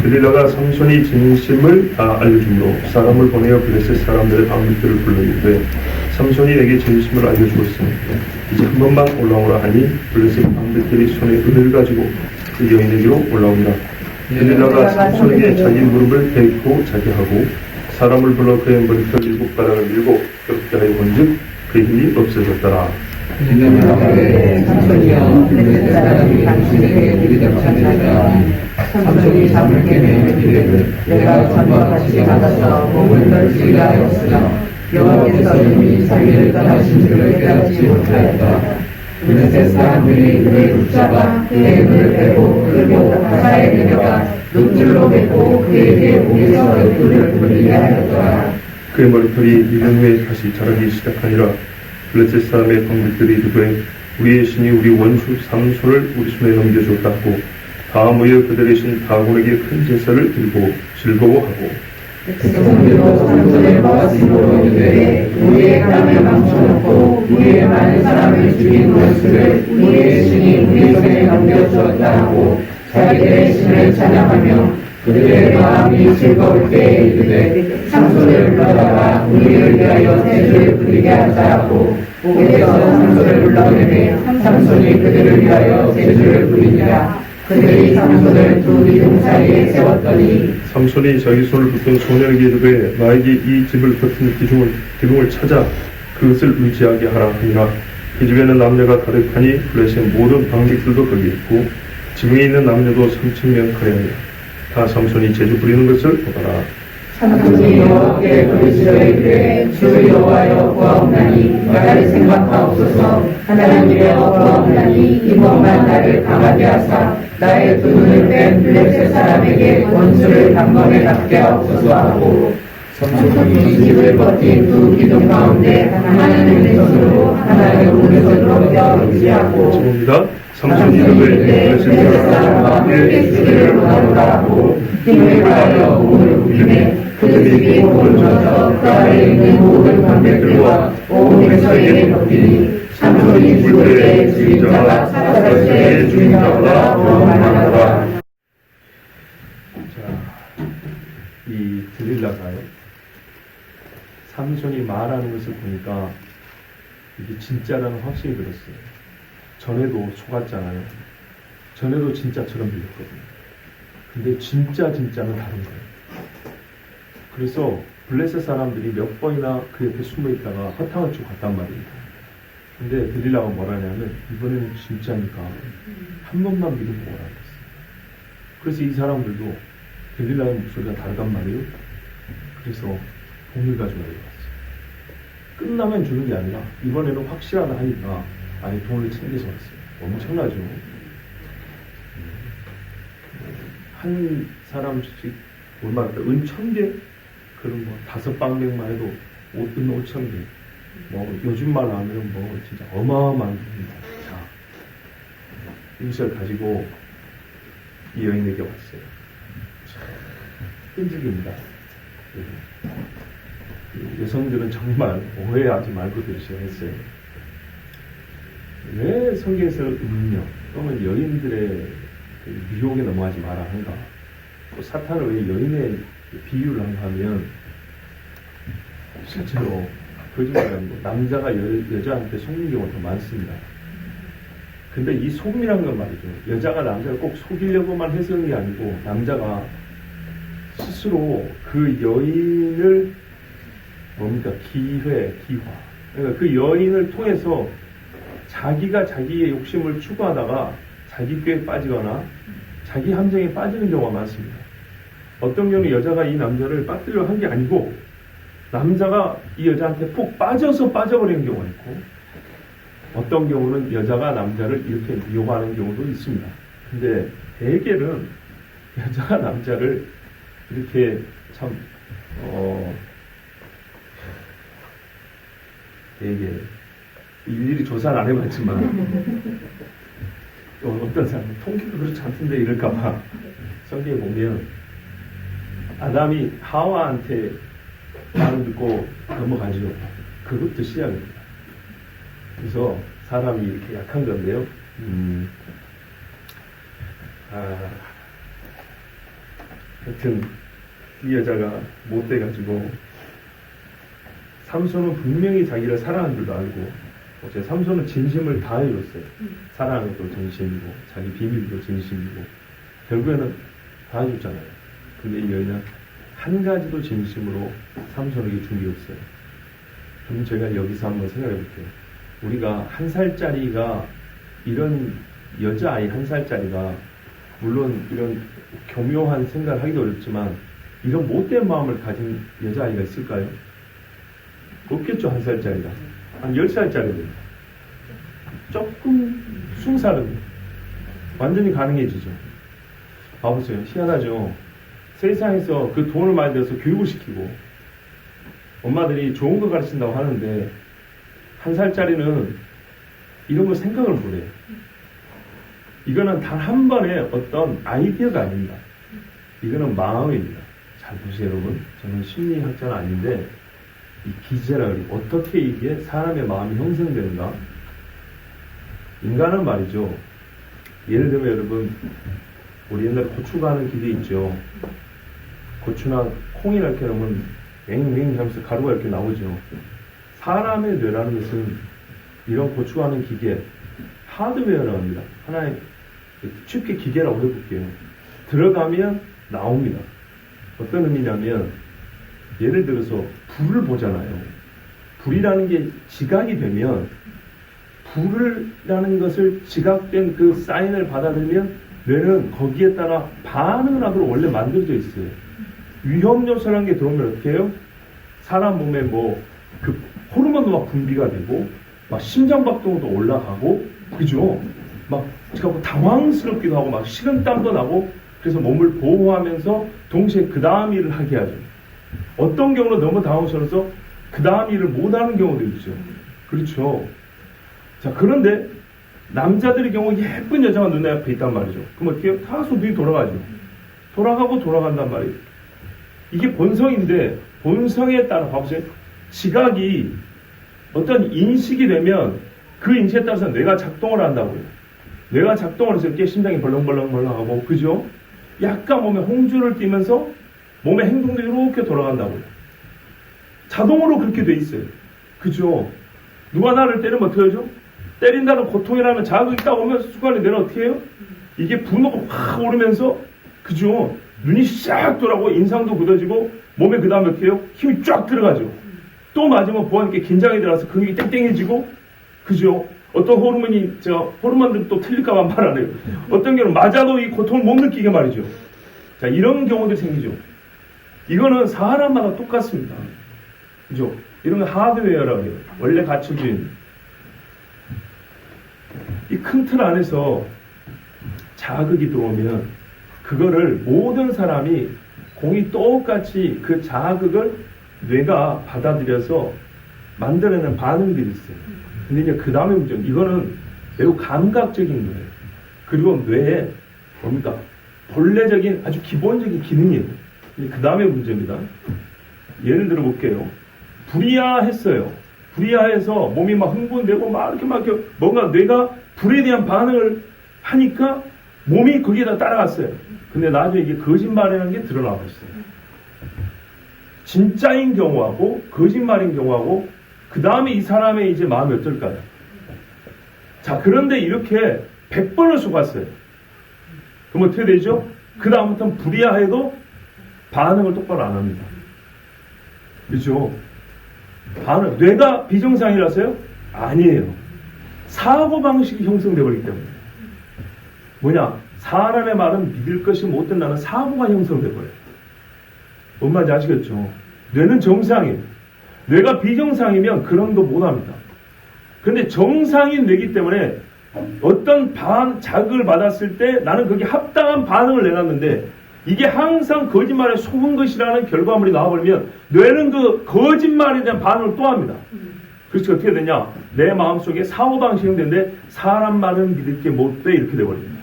들릴라가 삼손이 진심을 다 알려주므로 사람을 보내어 블레셋 사람들의 방백들을 불러이르되 삼손이 내게 진심을 알려주었으니 이제 한 번만 올라오라 하니 블레셋 방백들이 손에 은을 가지고 그 여인에게로 올라오니라. 들릴라가 삼손에게 자기 무릎을 베고 자게 하고 사람을 불러 그의 머리털 7가닥을 밀고 그렇게 하여 본즉 그 힘이 없어졌더라. 삼손이여 블레셋 사람이 당신에게 들이닥쳤느니라. 삼손이 잠을 깨매 이르되 내가 전과 같이 받아서 몸을 떨치게 하였으나 여호와께서 이미 자기를 떠나신 줄을 깨닫지 못하였다. 블레셋 사람들이 그를 붙잡아 그의 눈을 빼고 끌고 바다에 내려가 눕줄로 뱉고 그에게 목에서 뿔을 돌리게 하였더라. 그의 머리털이 1년 후에 다시 자라기 시작하니라. 블레셋 사람의 방백들이 이르되 우리의 신이 우리 원수 삼손을 우리 손에 넘겨주었다 하고 다 모여 그들의 신 다곤에게 큰 제사를 드리고 즐거워하고 백성들도 삼손을 모아심으로 이르되 우리의 땅을 망쳐놓고 우리의 많은 사람을 죽인 원수를 우리의 신이 우리 손에 넘겨주었다 하고 자기들의 신을 찬양하며 그들의 마음이 즐거울 때에 이르되 삼손을 불러다가 우리를 위하여 제주를 부리게 하자 하고 옥에서 삼손을 불러내매 삼손이 그들을 위하여 제주를 부리니라. 그들이 삼손을 두 기둥 사이에 세웠더니 삼손이 자기 손을 붙든 소년에게 이르되 나에게 이 집을 덮은 기둥을 찾아 그것을 의지하게 하라 하니라. 그 집에는 남녀가 가득하니 블레셋 모든 방백들도 거기 있고 지붕에 있는 남녀도 3,000명 가량이라. 다 삼손이 제주 부리는 것을 보더라. 삼손이 여호와께 부르짖어 이르되 주 여호와여 구하옵나니 나를 생각하옵소서. 하나님이여 구하옵나니 이번만 나를 강하게 하사 나의 두 눈을 뺀 블레셋 사람에게 원수를 단번에 갚게 하옵소서 하고 삼손이 집을 버틴 두 기둥 가운데 하나는 왼손으로 하나는 오른손으로 껴 의지하고 죄송합니다. 삼손이 이르되 블레셋 사람과 함께 주기를 원하노라 하고 힘을 다하여 몸을 굽히매 그 집이 몸을 져서 그 아래에 있는 모든 방백들과 온 백성에게 덮이니 삼손이 죽을 때 주인자가 살았을 때 주인자보다 더 많아더라. 자, 이 들릴라가요. 삼손이 말하는 것을 보니까 이게 진짜라는 확신이 들었어요. 전에도 속았잖아요. 전에도 진짜처럼 들렸거든요. 근데 진짜는 다른 거예요. 그래서 블레셋 사람들이 몇 번이나 그 옆에 숨어 있다가 허탕을 치고 갔단 말입니다. 근데 들릴라가 뭐라냐면 이번에는 진짜니까 한 번만 믿음고 오라 그랬어요. 그래서 이 사람들도 들릴라의 목소리가 다르단 말이에요. 그래서 돈을 가지고 내려갔어요. 끝나면 주는 게 아니라 이번에는 확실하다 하니까 아예 돈을 챙겨서 왔어요. 엄청나죠. 한 사람씩 얼마나 은 1,000개? 그런 뭐 5방백만 해도 은 5,000개. 뭐 요즘만 하면 뭐 진짜 어마어마한 돈입니다. 자, 이것을 가지고 이 여인에게 왔어요. 참 끈질깁니다. 여성들은 정말 오해하지 말고 들으셔야 했어요. 왜 성경에서 음녀 또는 여인들의 유혹에 넘어가지 마라 한가? 또 사탄을 왜 여인의 비유를 한가 하면 실제로 거짓말하는 남자가 여자한테 속는 경우가 더 많습니다. 근데 이 속이란 건 말이죠. 여자가 남자를 꼭 속이려고만 해서는 게 아니고 남자가 스스로 그 여인을 뭡니까? 기화. 그러니까 그 여인을 통해서 자기가 자기의 욕심을 추구하다가 자기 꾀에 빠지거나 자기 함정에 빠지는 경우가 많습니다. 어떤 경우는 여자가 이 남자를 빠뜨리려 한 게 아니고 남자가 이 여자한테 푹 빠져서 빠져버리는 경우가 있고 어떤 경우는 여자가 남자를 이렇게 미워하는 경우도 있습니다. 근데 대개는 여자가 남자를 이렇게 참 되게 일일이 조사를 안 해봤지만 어떤 사람은 통계도 그렇지 않던데 이럴까봐 성경에 보면 아담이 하와한테 말을 듣고 넘어가죠. 그것도 시작입니다. 그래서 사람이 이렇게 약한 건데요. 하여튼 이 여자가 못돼가지고 삼손은 분명히 자기를 사랑하는 줄도 알고 어째 삼손은 진심을 다해줬어요. 사랑은 또 진심이고 자기 비밀도 진심이고 결국에는 다 해줬잖아요. 근데 이 여인은 한 가지도 진심으로 삼손에게 준 게 없어요. 그럼 제가 여기서 한번 생각해 볼게요. 우리가 1살짜리가 이런 여자아이 1살짜리가 물론 이런 교묘한 생각을 하기도 어렵지만 이런 못된 마음을 가진 여자아이가 있을까요? 없겠죠. 1살짜리가 한 10살짜리는 조금 20살은 완전히 가능해지죠. 봐보세요. 희한하죠. 세상에서 그 돈을 많이 들여서 교육을 시키고 엄마들이 좋은 거 가르친다고 하는데 1살짜리는 이런 거 생각을 못해요. 이거는 단 한 번의 어떤 아이디어가 아닙니다. 이거는 마음입니다. 잘 보세요 여러분. 저는 심리학자는 아닌데 이 기제라 그래요. 어떻게 이게 사람의 마음이 형성되는가? 인간은 말이죠. 예를 들면 여러분 우리 옛날에 고추 가는 기계 있죠. 고추나 콩이나 이렇게 넣으면 맹맹 하면서 가루가 이렇게 나오죠. 사람의 뇌라는 것은 이런 고추 가는 기계 하드웨어라고 합니다. 하나의 쉽게 기계라고 해볼게요. 들어가면 나옵니다. 어떤 의미냐면 예를 들어서 불을 보잖아요. 불이라는 게 지각이 되면 불이라는 것을 지각된 그 사인을 받아들이면 뇌는 거기에 따라 반응을 하도록 원래 만들어져 있어요. 위험 요소라는 게 들어오면 어떻게 해요? 사람 몸에 뭐 그 호르몬도 막 분비가 되고 막 심장박동도 올라가고 그죠? 막 당황스럽기도 하고 막 식은땀도 나고 그래서 몸을 보호하면서 동시에 그 다음 일을 하게 하죠. 어떤 경우는 너무 당황스러워서 그 다음 일을 못하는 경우도 있죠. 그렇죠. 자, 그런데 남자들의 경우 예쁜 여자가 눈에 앞에 있단 말이죠. 그럼 어떻게 해요? 다소 눈이 돌아가죠. 돌아가고 돌아간단 말이에요. 이게 본성인데 본성에 따라 봐보세요. 지각이 어떤 인식이 되면 그 인식에 따라서 뇌가 작동을 한다고요. 뇌가 작동을 해서 이렇게 심장이 벌렁벌렁하고 그죠? 약간 몸에 홍주를 띠면서 몸의 행동도 이렇게 돌아간다고요. 자동으로 그렇게 돼 있어요. 그죠? 누가 나를 때리면 어떻게 하죠? 때린다는 고통이라면 자극이 딱 오면 순간에 내가 어떻게 해요? 이게 분노가 확 오르면서 그죠? 눈이 싹 돌아가고 인상도 굳어지고 몸에 그 다음에 어떻게 해요? 힘이 쫙 들어가죠. 또 맞으면 보안께 긴장이 들어가서 근육이 땡땡해지고 그죠? 어떤 호르몬들은 또 틀릴까봐 말 안 해요. 어떤 경우는 맞아도 이 고통을 못 느끼게 말이죠. 자, 이런 경우들이 생기죠. 이거는 사람마다 똑같습니다. 그죠? 이런 건 하드웨어라고 해요. 원래 갖춰진 이 큰 틀 안에서 자극이 들어오면 그거를 모든 사람이 공이 똑같이 그 자극을 뇌가 받아들여서 만들어내는 반응들이 있어요. 근데 이제 그 다음에 문제는 이거는 매우 감각적인 거예요. 그리고 뇌에 뭡니까? 본래적인 아주 기본적인 기능이에요. 그 다음에 문제입니다. 예를 들어 볼게요. 불이야했어요. 불이야해서 몸이 막 흥분되고 막 이렇게 뭔가 뇌가 불에 대한 반응을 하니까 몸이 거기에다 따라갔어요. 근데 나중에 이게 거짓말이라는 게 드러나고 있어요. 진짜인 경우하고 거짓말인 경우하고 그 다음에 이 사람의 이제 마음이 어떨까요? 자, 그런데 이렇게 100번을 속았어요. 그럼 어떻게 되죠? 그 다음부터는 불이야해도 반응을 똑바로 안 합니다. 그렇죠? 뇌가 비정상이라서요? 아니에요. 사고방식이 형성되어 버리기 때문에. 뭐냐? 사람의 말은 믿을 것이 못 된다는 사고가 형성되어 버려요. 뭔 말인지 아시겠죠? 뇌는 정상이에요. 뇌가 비정상이면 그런 거 못합니다. 그런데 정상인 뇌기 때문에 어떤 자극을 받았을 때 나는 거기에 합당한 반응을 내놨는데 이게 항상 거짓말에 속은 것이라는 결과물이 나와버리면 뇌는 그 거짓말에 대한 반응을 또 합니다. 그래서 어떻게 되냐? 내 마음속에 사고방식이 되는데 사람 말은 믿을 게 못 돼 이렇게 돼버립니다.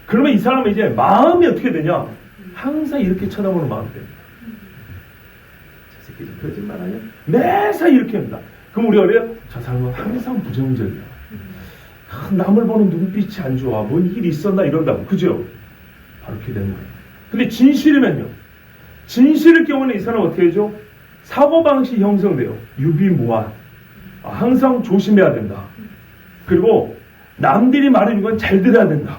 그러면 이 사람은 이제 마음이 어떻게 되냐? 항상 이렇게 쳐다보는 마음이 됩니다. 저 새끼 거짓말 아니야? 매사 이렇게 합니다. 그럼 우리가 그래요? 저 사람은 항상 부정적이야. 남을 보는 눈빛이 안 좋아. 뭔 일이 있었나 이런다고. 그죠? 바로 이렇게 되는 거예요. 근데 진실이면요. 진실일 경우는 이 사람은 어떻게 되죠? 사고방식이 형성돼요. 유비무환. 항상 조심해야 된다. 그리고 남들이 말해주는 건 잘 들어야 된다.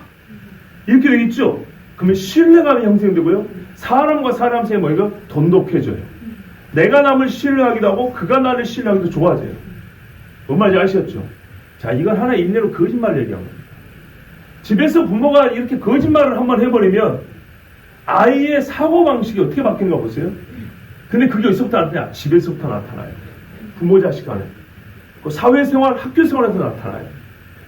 이렇게 되겠죠? 그러면 신뢰감이 형성되고요. 사람과 사람 사이에 뭐예요? 돈독해져요. 내가 남을 신뢰하기도 하고 그가 나를 신뢰하기도 좋아져요. 뭔 말인지 아시겠죠? 자, 이건 하나의 일례로 거짓말을 얘기한 겁니다. 집에서 부모가 이렇게 거짓말을 한번 해버리면 아이의 사고방식이 어떻게 바뀌는가 보세요. 근데 그게 어디서부터 나타나냐? 집에서부터 나타나요. 부모 자식 간에. 그 사회생활, 학교생활에서 나타나요.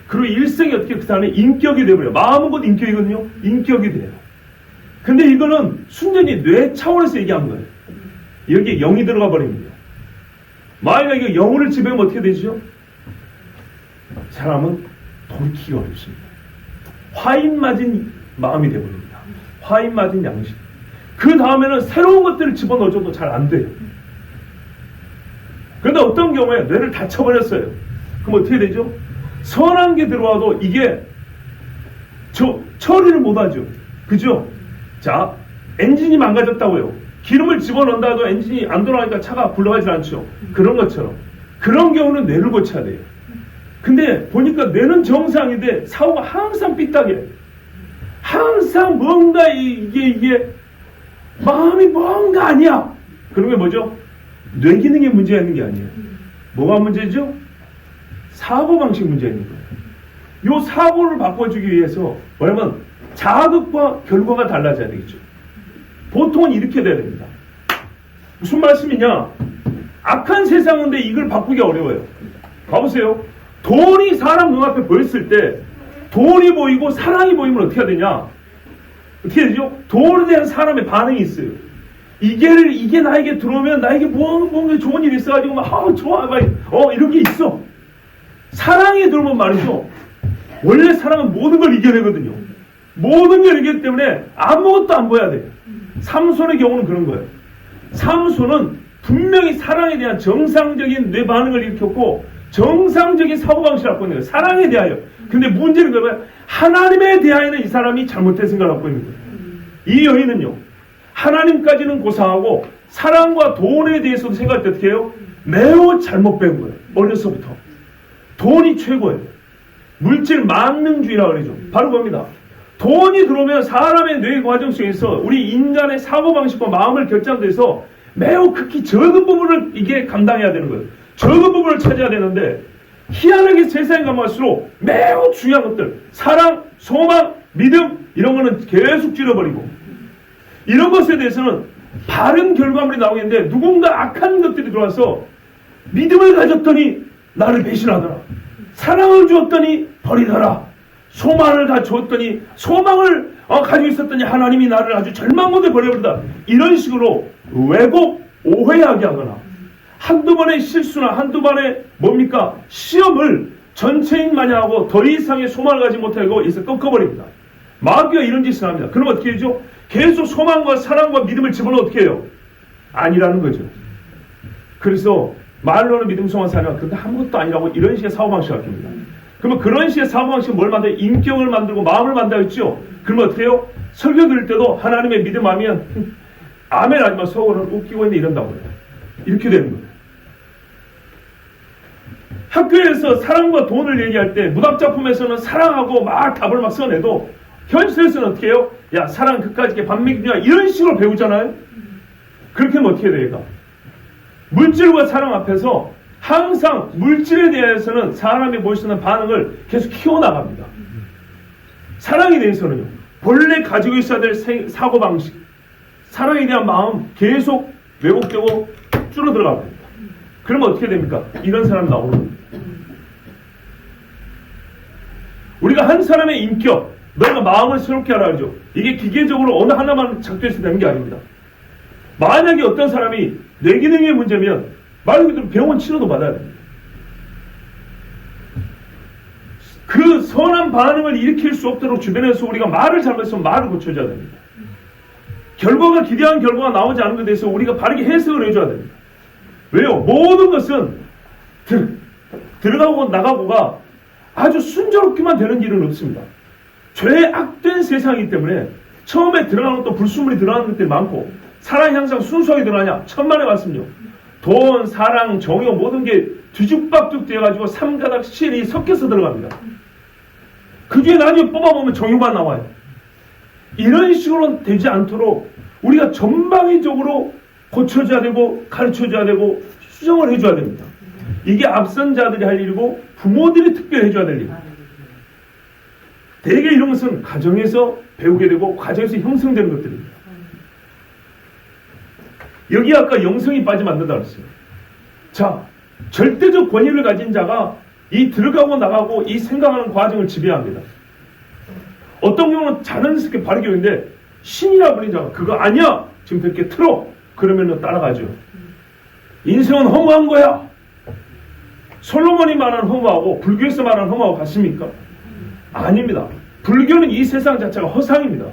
그리고 일생이 어떻게 그 사람의 인격이 되어버려요. 마음은 곧 인격이거든요. 인격이 돼요. 근데 이거는 순전히 뇌 차원에서 얘기한 거예요. 여기에 영이 들어가 버립니다. 만약에 영혼을 지배하면 어떻게 되죠? 사람은 돌이키기가 어렵습니다. 화인 맞은 마음이 되어버립니다. 화인 맞은 양식. 그 다음에는 새로운 것들을 집어넣어줘도 잘 안 돼요. 그런데 어떤 경우에 뇌를 다쳐버렸어요. 그럼 어떻게 되죠? 선한 게 들어와도 이게 처리를 못하죠. 그죠? 자, 엔진이 망가졌다고요. 기름을 집어넣는다 해도 엔진이 안 돌아가니까 차가 굴러가지 않죠. 그런 것처럼. 그런 경우는 뇌를 고쳐야 돼요. 근데 보니까 뇌는 정상인데 사고가 항상 삐딱해. 항상 뭔가 이게 마음이 뭔가 아니야. 그런 게 뭐죠? 뇌 기능에 문제가 있는 게 아니에요. 뭐가 문제죠? 사고방식 문제가 있는 거예요. 이 사고를 바꿔주기 위해서 뭐냐면 자극과 결과가 달라져야 되겠죠. 보통은 이렇게 돼야 됩니다. 무슨 말씀이냐? 악한 세상인데 이걸 바꾸기 어려워요. 가보세요. 돈이 사람 눈앞에 보였을 때 돈이 보이고 사랑이 보이면 어떻게 해야 되냐? 어떻게 되죠? 돈에 대한 사람의 반응이 있어요. 이게 나에게 들어오면 나에게 뭔가 좋은 일이 있어가지고 막 좋아 이런 게 있어. 사랑이 들어오면 말이죠. 원래 사랑은 모든 걸 이겨내거든요. 모든 걸 이기기 때문에 아무것도 안 보여야 돼요. 삼손의 경우는 그런 거예요. 삼손은 분명히 사랑에 대한 정상적인 뇌 반응을 일으켰고 정상적인 사고방식을 갖고 있는 거예요. 사랑에 대하여. 근데 문제는 뭐예요? 하나님에 대하여는 이 사람이 잘못된 생각을 갖고 있는 거예요. 이 여인은요. 하나님까지는 고상하고 사랑과 돈에 대해서도 생각할 때 어떻게 해요? 매우 잘못 배운 거예요. 어려서부터. 돈이 최고예요. 물질 만능주의라고 그러죠. 바로 그겁니다. 돈이 들어오면 사람의 뇌 과정 속에서 우리 인간의 사고방식과 마음을 결정돼서 매우 극히 적은 부분을 이게 감당해야 되는 거예요. 적은 부분을 찾아야 되는데 희한하게 세상에 가면갈수록 매우 중요한 것들 사랑, 소망, 믿음 이런 거는 계속 줄여버리고 이런 것에 대해서는 바른 결과물이 나오겠는데 누군가 악한 것들이 들어와서 믿음을 가졌더니 나를 배신하더라. 사랑을 주었더니 버리더라. 소망을 주었더니 소망을 가지고 있었더니 하나님이 나를 아주 절망 가운데 버려버린다. 이런 식으로 왜곡, 오해하게 하거나 한두 번의 실수나 한두 번의 시험을 전체인 마냥 하고 더 이상의 소망을 가지 못하고 여기서 꺾어버립니다. 마귀가 이런 짓을 합니다. 그럼 어떻게 되죠? 계속 소망과 사랑과 믿음을 집어넣어 어떻게 해요? 아니라는 거죠. 그래서 말로는 믿음, 소망, 사랑 그런데 아무것도 아니라고 이런 식의 사고방식을 갖습니다. 그러면 그런 식의 사고방식은 뭘 만들어요? 인격을 만들고 마음을 만들었죠. 그러면 어떻게 해요? 설교 들을 때도 하나님의 믿음 하면 아멘 하지만 속으로는 웃기고 있는데 이런다고 해요. 이렇게 되는 거예요. 학교에서 사랑과 돈을 얘기할 때 문학작품에서는 사랑하고 막 답을 막 써내도 현실에서는 어떻게 해요? 야 사랑 그까짓 게 반맥이냐 이런 식으로 배우잖아요. 그렇게 하면 어떻게 돼요? 물질과 사랑 앞에서 항상 물질에 대해서는 사람이 보일 수 있는 반응을 계속 키워나갑니다. 사랑에 대해서는요. 본래 가지고 있어야 될 사고방식 사랑에 대한 마음 계속 왜곡되고 줄어들어갑니다. 그러면 어떻게 됩니까? 이런 사람이 나오는 겁니다. 우리가 한 사람의 인격 너희가 마음을 새롭게 하라 하죠. 이게 기계적으로 어느 하나만 작동해서 되는 게 아닙니다. 만약에 어떤 사람이 뇌 기능의 문제면 말 그대로 병원 치료도 받아야 됩니다. 그 선한 반응을 일으킬 수 없도록 주변에서 우리가 말을 잘못했으면 말을 고쳐줘야 됩니다. 결과가 기대한 결과가 나오지 않은 것에 대해서 우리가 바르게 해석을 해줘야 됩니다. 왜요? 모든 것은 들어가고 나가고가 아주 순조롭게만 되는 일은 없습니다. 죄악된 세상이기 때문에 처음에 들어가는 것도 불순물이 들어가는 것들이 많고 사랑이 항상 순수하게 들어가냐? 천만의 말씀요. 돈, 사랑, 정욕 모든 게 뒤죽박죽 되어가지고 삼가닥 실이 섞여서 들어갑니다. 그 중에 나중에 뽑아보면 정욕만 나와요. 이런 식으로는 되지 않도록 우리가 전방위적으로 고쳐줘야 되고 가르쳐줘야 되고 수정을 해줘야 됩니다. 이게 앞선 자들이 할 일이고 부모들이 특별히 해줘야 될 일. 대개 이런 것은 가정에서 배우게 되고 가정에서 형성되는 것들입니다. 여기 아까 영성이 빠지면 안 된다고 했어요. 자, 절대적 권위를 가진 자가 이 들어가고 나가고 이 생각하는 과정을 지배합니다. 어떤 경우는 자연스럽게 바르교인데 신이라 불린 자가 그거 아니야! 지금 이렇게 틀어! 그러면 따라가죠. 인생은 허무한 거야! 솔로몬이 말하는 허무하고 불교에서 말하는 허무하고 같습니까? 아닙니다. 불교는 이 세상 자체가 허상입니다.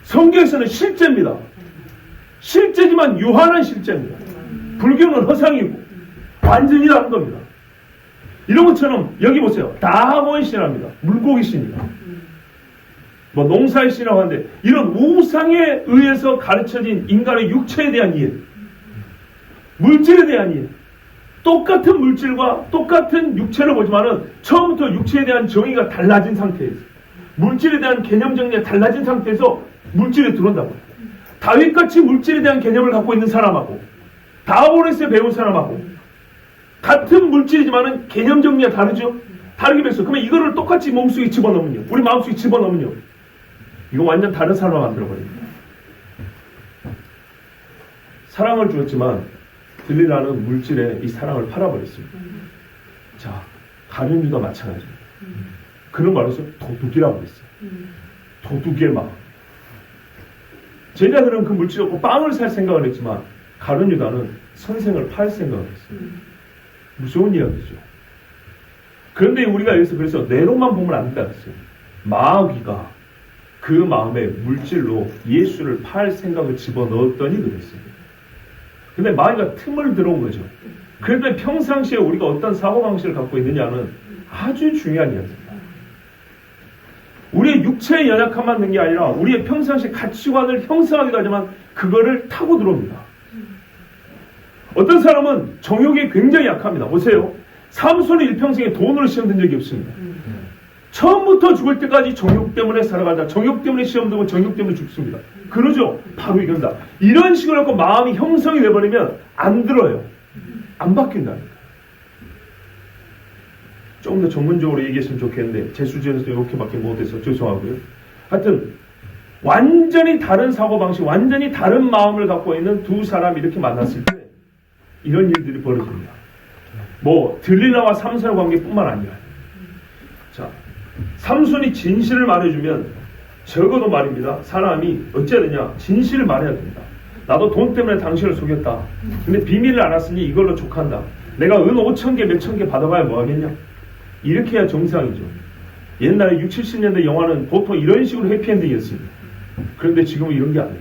성경에서는 실제입니다. 실제지만 유한한 실제입니다. 불교는 허상이고 완전히 다른 겁니다. 이런 것처럼 여기 보세요. 다하고의 신합니다. 물고기 신이다. 뭐 농사의 신이라고 하는데 이런 우상에 의해서 가르쳐진 인간의 육체에 대한 이해, 물질에 대한 이해, 똑같은 물질과 똑같은 육체를 보지만은 처음부터 육체에 대한 정의가 달라진 상태에서 물질에 대한 개념 정리가 달라진 상태에서 물질에 들어온다고요. 다윗같이 물질에 대한 개념을 갖고 있는 사람하고 다보레스에 배운 사람하고 같은 물질이지만은 개념 정리가 다르죠. 다르게 배웠어. 그러면 이거를 똑같이 몸속에 집어넣으면요, 우리 마음속에 집어넣으면요, 이거 완전 다른 사람을 만들어버립니다. 사랑을 주었지만 들리라는 물질에 이 사랑을 팔아버렸습니다. 자, 가룟유다 마찬가지입니다. 그런 말에서 도둑이라고 했어요. 도둑의 마음. 제자들은 그 물질 없고 빵을 살 생각을 했지만 가룟유다는 선생을 팔 생각을 했어요. 무서운 이야기죠. 그런데 우리가 여기서 그래서 내로만 보면 안 된다 했어요. 마귀가 그 마음에 물질로 예수를 팔 생각을 집어넣었더니 그랬어요. 근데 마귀가 틈을 들어온 거죠. 그런데 평상시에 우리가 어떤 사고방식을 갖고 있느냐는 아주 중요한 이야기입니다. 우리의 육체의 연약함만 있는 게 아니라 우리의 평상시 가치관을 형성하기도 하지만 그거를 타고 들어옵니다. 어떤 사람은 정욕에 굉장히 약합니다. 보세요. 삼손은 일평생에 돈으로 시험 든 적이 없습니다. 처음부터 죽을 때까지 정욕 때문에 살아가자. 정욕 때문에 시험 들고 정욕 때문에 죽습니다. 그러죠? 바로 이건다. 이런 식으로 하고 마음이 형성이 돼버리면 안 들어요. 안 바뀐다니까. 조금 더 전문적으로 얘기했으면 좋겠는데 제 수준에서 이렇게밖에 못해서 죄송하고요. 하여튼 완전히 다른 사고방식, 완전히 다른 마음을 갖고 있는 두 사람이 이렇게 만났을 때 이런 일들이 벌어집니다. 뭐 들릴라와 삼손의 관계뿐만 아니라, 자, 삼손이 진실을 말해주면 적어도 말입니다. 사람이 어찌해야 되냐? 진실을 말해야 됩니다. 나도 돈 때문에 당신을 속였다. 근데 비밀을 알았으니 이걸로 족한다. 내가 은 5,000개 몇천 개 받아봐야 뭐하겠냐? 이렇게 해야 정상이죠. 옛날에 60, 70년대 영화는 보통 이런 식으로 해피엔딩이었습니다. 그런데 지금은 이런 게 아니에요.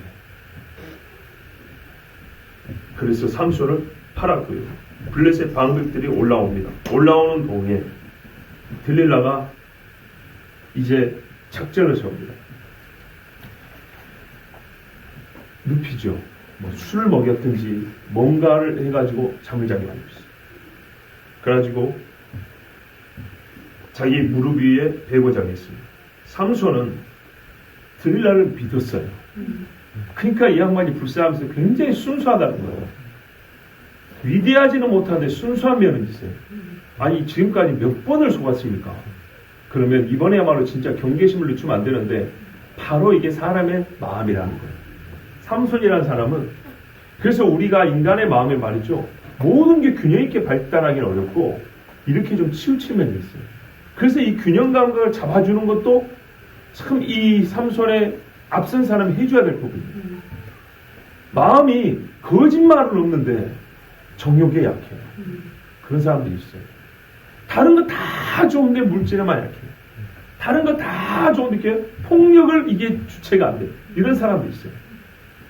그래서 삼손을 팔았고요. 블레셋 방백들이 올라옵니다. 올라오는 동에 들릴라가 이제 작전을 세웁니다. 눕히죠. 뭐 술을 먹였든지 뭔가를 해가지고 잠을 자게 만들었어요. 그래가지고 자기 무릎 위에 배고장했습니다. 삼손은 들릴라를 믿었어요. 그러니까 이 양반이 불쌍하면서 굉장히 순수하다는 거예요. 위대하지는 못한데 순수한 면은 있어요. 아니 지금까지 몇 번을 속았습니까? 그러면 이번에야말로 진짜 경계심을 늦추면 안 되는데 바로 이게 사람의 마음이라는 거예요. 삼손이라는 사람은, 그래서 우리가 인간의 마음에 말이죠, 모든 게 균형 있게 발달하기는 어렵고 이렇게 좀 치우친 면이 있어요. 그래서 이 균형 감각을 잡아주는 것도 참 이 삼손의 앞선 사람이 해줘야 될 부분이에요. 마음이 거짓말은 없는데 정욕에 약해요. 그런 사람들이 있어요. 다른 거 다 좋은데 물질에만 약해요. 다른 거 다 좋은데 이렇게 폭력을 이게 주체가 안 돼요. 이런 사람도 있어요.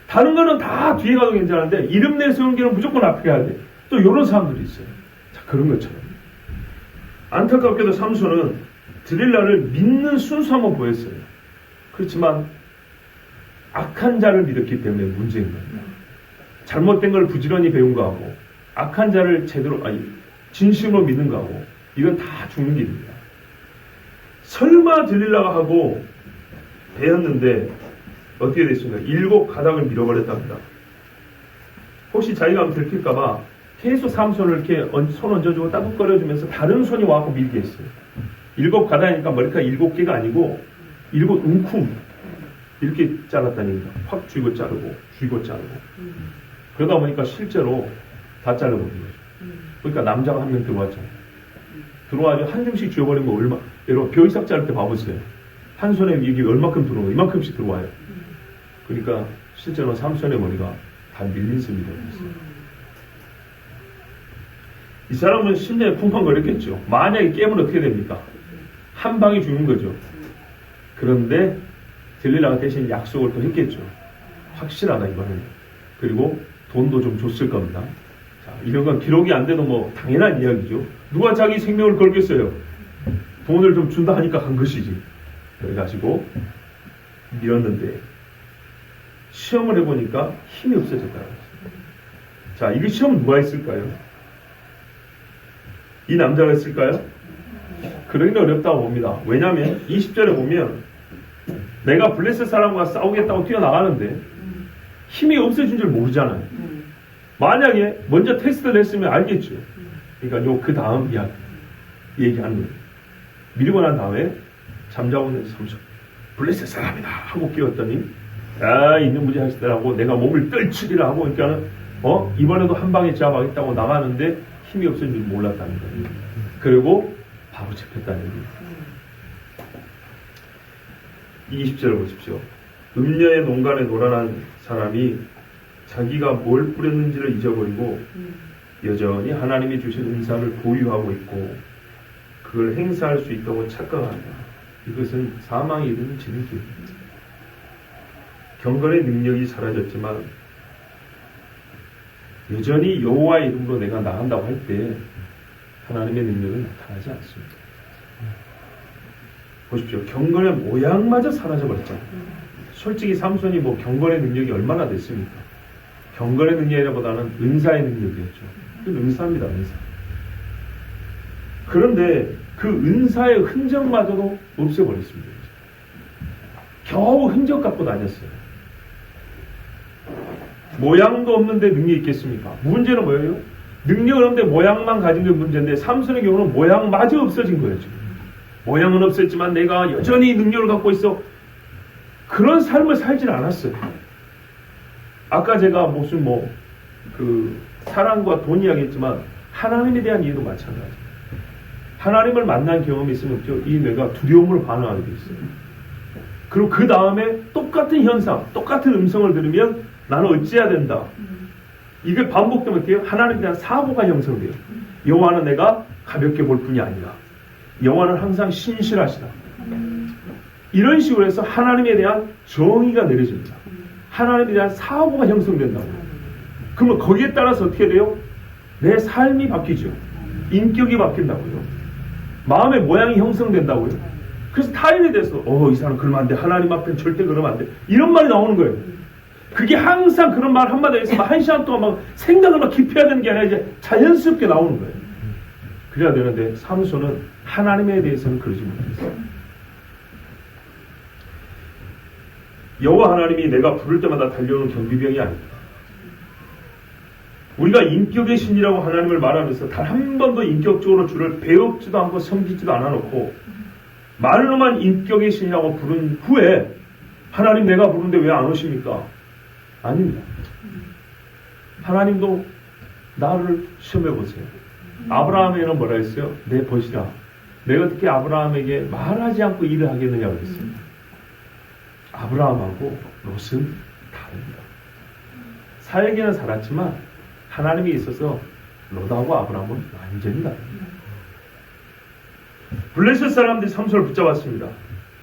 다른 거는 다 뒤에 가도 괜찮은데 이름 내세우는 게는 무조건 앞에 가야 돼. 또 이런 사람들이 있어요. 자, 그런 것처럼 안타깝게도 삼손은 들릴라를 믿는 순수함을 보였어요. 그렇지만 악한 자를 믿었기 때문에 문제인 겁니다. 잘못된 걸 부지런히 배운 거하고 악한 자를 제대로 진심으로 믿는 거하고 이건 다 죽는 길입니다. 설마 들릴라가 하고 배웠는데 어떻게 됐습니까? 7 가닥을 밀어버렸답니다. 혹시 자기가 들킬까봐 계속 삼손을 이렇게 손 얹어주고 따뜻거려주면서 다른 손이 와서 밀게 했어요. 7 가닥이니까 머리카락 7개가 아니고 7 움큼 이렇게 잘랐다니 확 쥐고 자르고 쥐고 자르고 그러다 보니까 실제로 다 잘라버린 거죠. 그러니까 남자가 한 명 들어왔잖아요. 들어와가지고 한 줌씩 쥐어버린 거 얼마, 여러분 벼이삭 자를 때 봐보세요. 한 손에 이게 얼마큼 들어오고 이만큼씩 들어와요. 그러니까 실제로 삼손의 머리가 다 밀린 셈이 되었어요. 이 사람은 심장에 쿵쾅거렸겠죠. 만약에 깨면 어떻게 됩니까? 한 방에 죽는 거죠. 그런데 들릴라가 대신 약속을 또 했겠죠. 확실하다 이거는. 그리고 돈도 좀 줬을 겁니다. 자, 이런 건 기록이 안 돼도 뭐 당연한 이야기죠. 누가 자기 생명을 걸겠어요? 돈을 좀 준다 하니까 간 것이지. 그래가지고 밀었는데 시험을 해보니까 힘이 없어졌다. 자, 이거 시험 누가 했을까요? 이 남자가 했을까요? 그러기는 어렵다고 봅니다. 왜냐하면 20절에 보면 내가 블레셋 사람과 싸우겠다고 뛰어나가는데 힘이 없어진 줄 모르잖아요. 만약에 먼저 테스트를 했으면 알겠죠. 그러니까 그 다음 이야기 얘기하는 거예요. 밀고 난 다음에 잠자고 있는 삼손 블레셋 사람이다 하고 끼웠더니 있는 무지 하시더라고 내가 몸을 떨치리라 하고 그러니까는 이번에도 한 방에 제압하겠다고 나가는데 힘이 없어진 줄 몰랐다는 거예요. 그리고 바로 잡혔다는 거예요. 20절을 보십시오. 음녀의 농간에 노란한 사람이 자기가 뭘 뿌렸는지를 잊어버리고 여전히 하나님이 주신 은사를 보유하고 있고 그걸 행사할 수 있다고 착각한다. 이것은 사망에 이르는 지름길입니다. 경건의 능력이 사라졌지만 여전히 여호와의 이름으로 내가 나간다고 할 때 하나님의 능력은 나타나지 않습니다. 보십시오. 경건의 모양마저 사라져버렸잖아요. 솔직히 삼손이 뭐 경건의 능력이 얼마나 됐습니까? 경건의 능력이라보다는 은사의 능력이었죠. 그 은사입니다. 은사. 그런데 그 은사의 흔적마저도 없애버렸습니다. 겨우 흔적 갖고 다녔어요. 모양도 없는데 능력이 있겠습니까? 문제는 뭐예요? 능력은 없는데 모양만 가진 게 문제인데 삼손의 경우는 모양마저 없어진 거예요. 지금. 모양은 없었지만 내가 여전히 능력을 갖고 있어. 그런 삶을 살질 않았어요. 아까 제가 무슨 사랑과 돈 이야기했지만 하나님에 대한 이해도 마찬가지예요. 하나님을 만난 경험이 있으면 이 뇌가 두려움으로 반응하게 돼 있어요. 그리고 그 다음에 똑같은 현상, 똑같은 음성을 들으면 나는 어찌해야 된다. 이게 반복되면 어때요? 하나님에 대한 사고가 형성돼요. 여호와는 내가 가볍게 볼 뿐이 아니라 여호와는 항상 신실하시다. 이런 식으로 해서 하나님에 대한 정의가 내려집니다. 하나님에 대한 사고가 형성된다고요. 그러면 거기에 따라서 어떻게 돼요? 내 삶이 바뀌죠. 인격이 바뀐다고요. 마음의 모양이 형성된다고요. 그래서 타인에 대해서 이 사람 그러면 안 돼. 하나님 앞엔 절대 그러면 안 돼. 이런 말이 나오는 거예요. 그게 항상 그런 말 한마디에 해서 한 시간 동안 막 생각을 막 깊이 해야 되는 게 아니라 이제 자연스럽게 나오는 거예요. 그래야 되는데 삼손은 하나님에 대해서는 그러지 못했어요. 여호와 하나님이 내가 부를 때마다 달려오는 경비병이 아닙니다. 우리가 인격의 신이라고 하나님을 말하면서 단 한 번도 인격적으로 주를 배웁지도 않고 섬기지도 않아놓고 말로만 인격의 신이라고 부른 후에 하나님 내가 부르는데 왜 안 오십니까? 아닙니다. 하나님도 나를 시험해보세요. 아브라함에게는 뭐라 했어요? 내 벗이라. 내가 어떻게 아브라함에게 말하지 않고 일을 하겠느냐고 했어요. 아브라함하고 롯은 다릅니다. 살기는 살았지만 하나님이 있어서 롯하고 아브라함은 완전히 다릅니다. 블레셋 사람들이 삼손을 붙잡았습니다.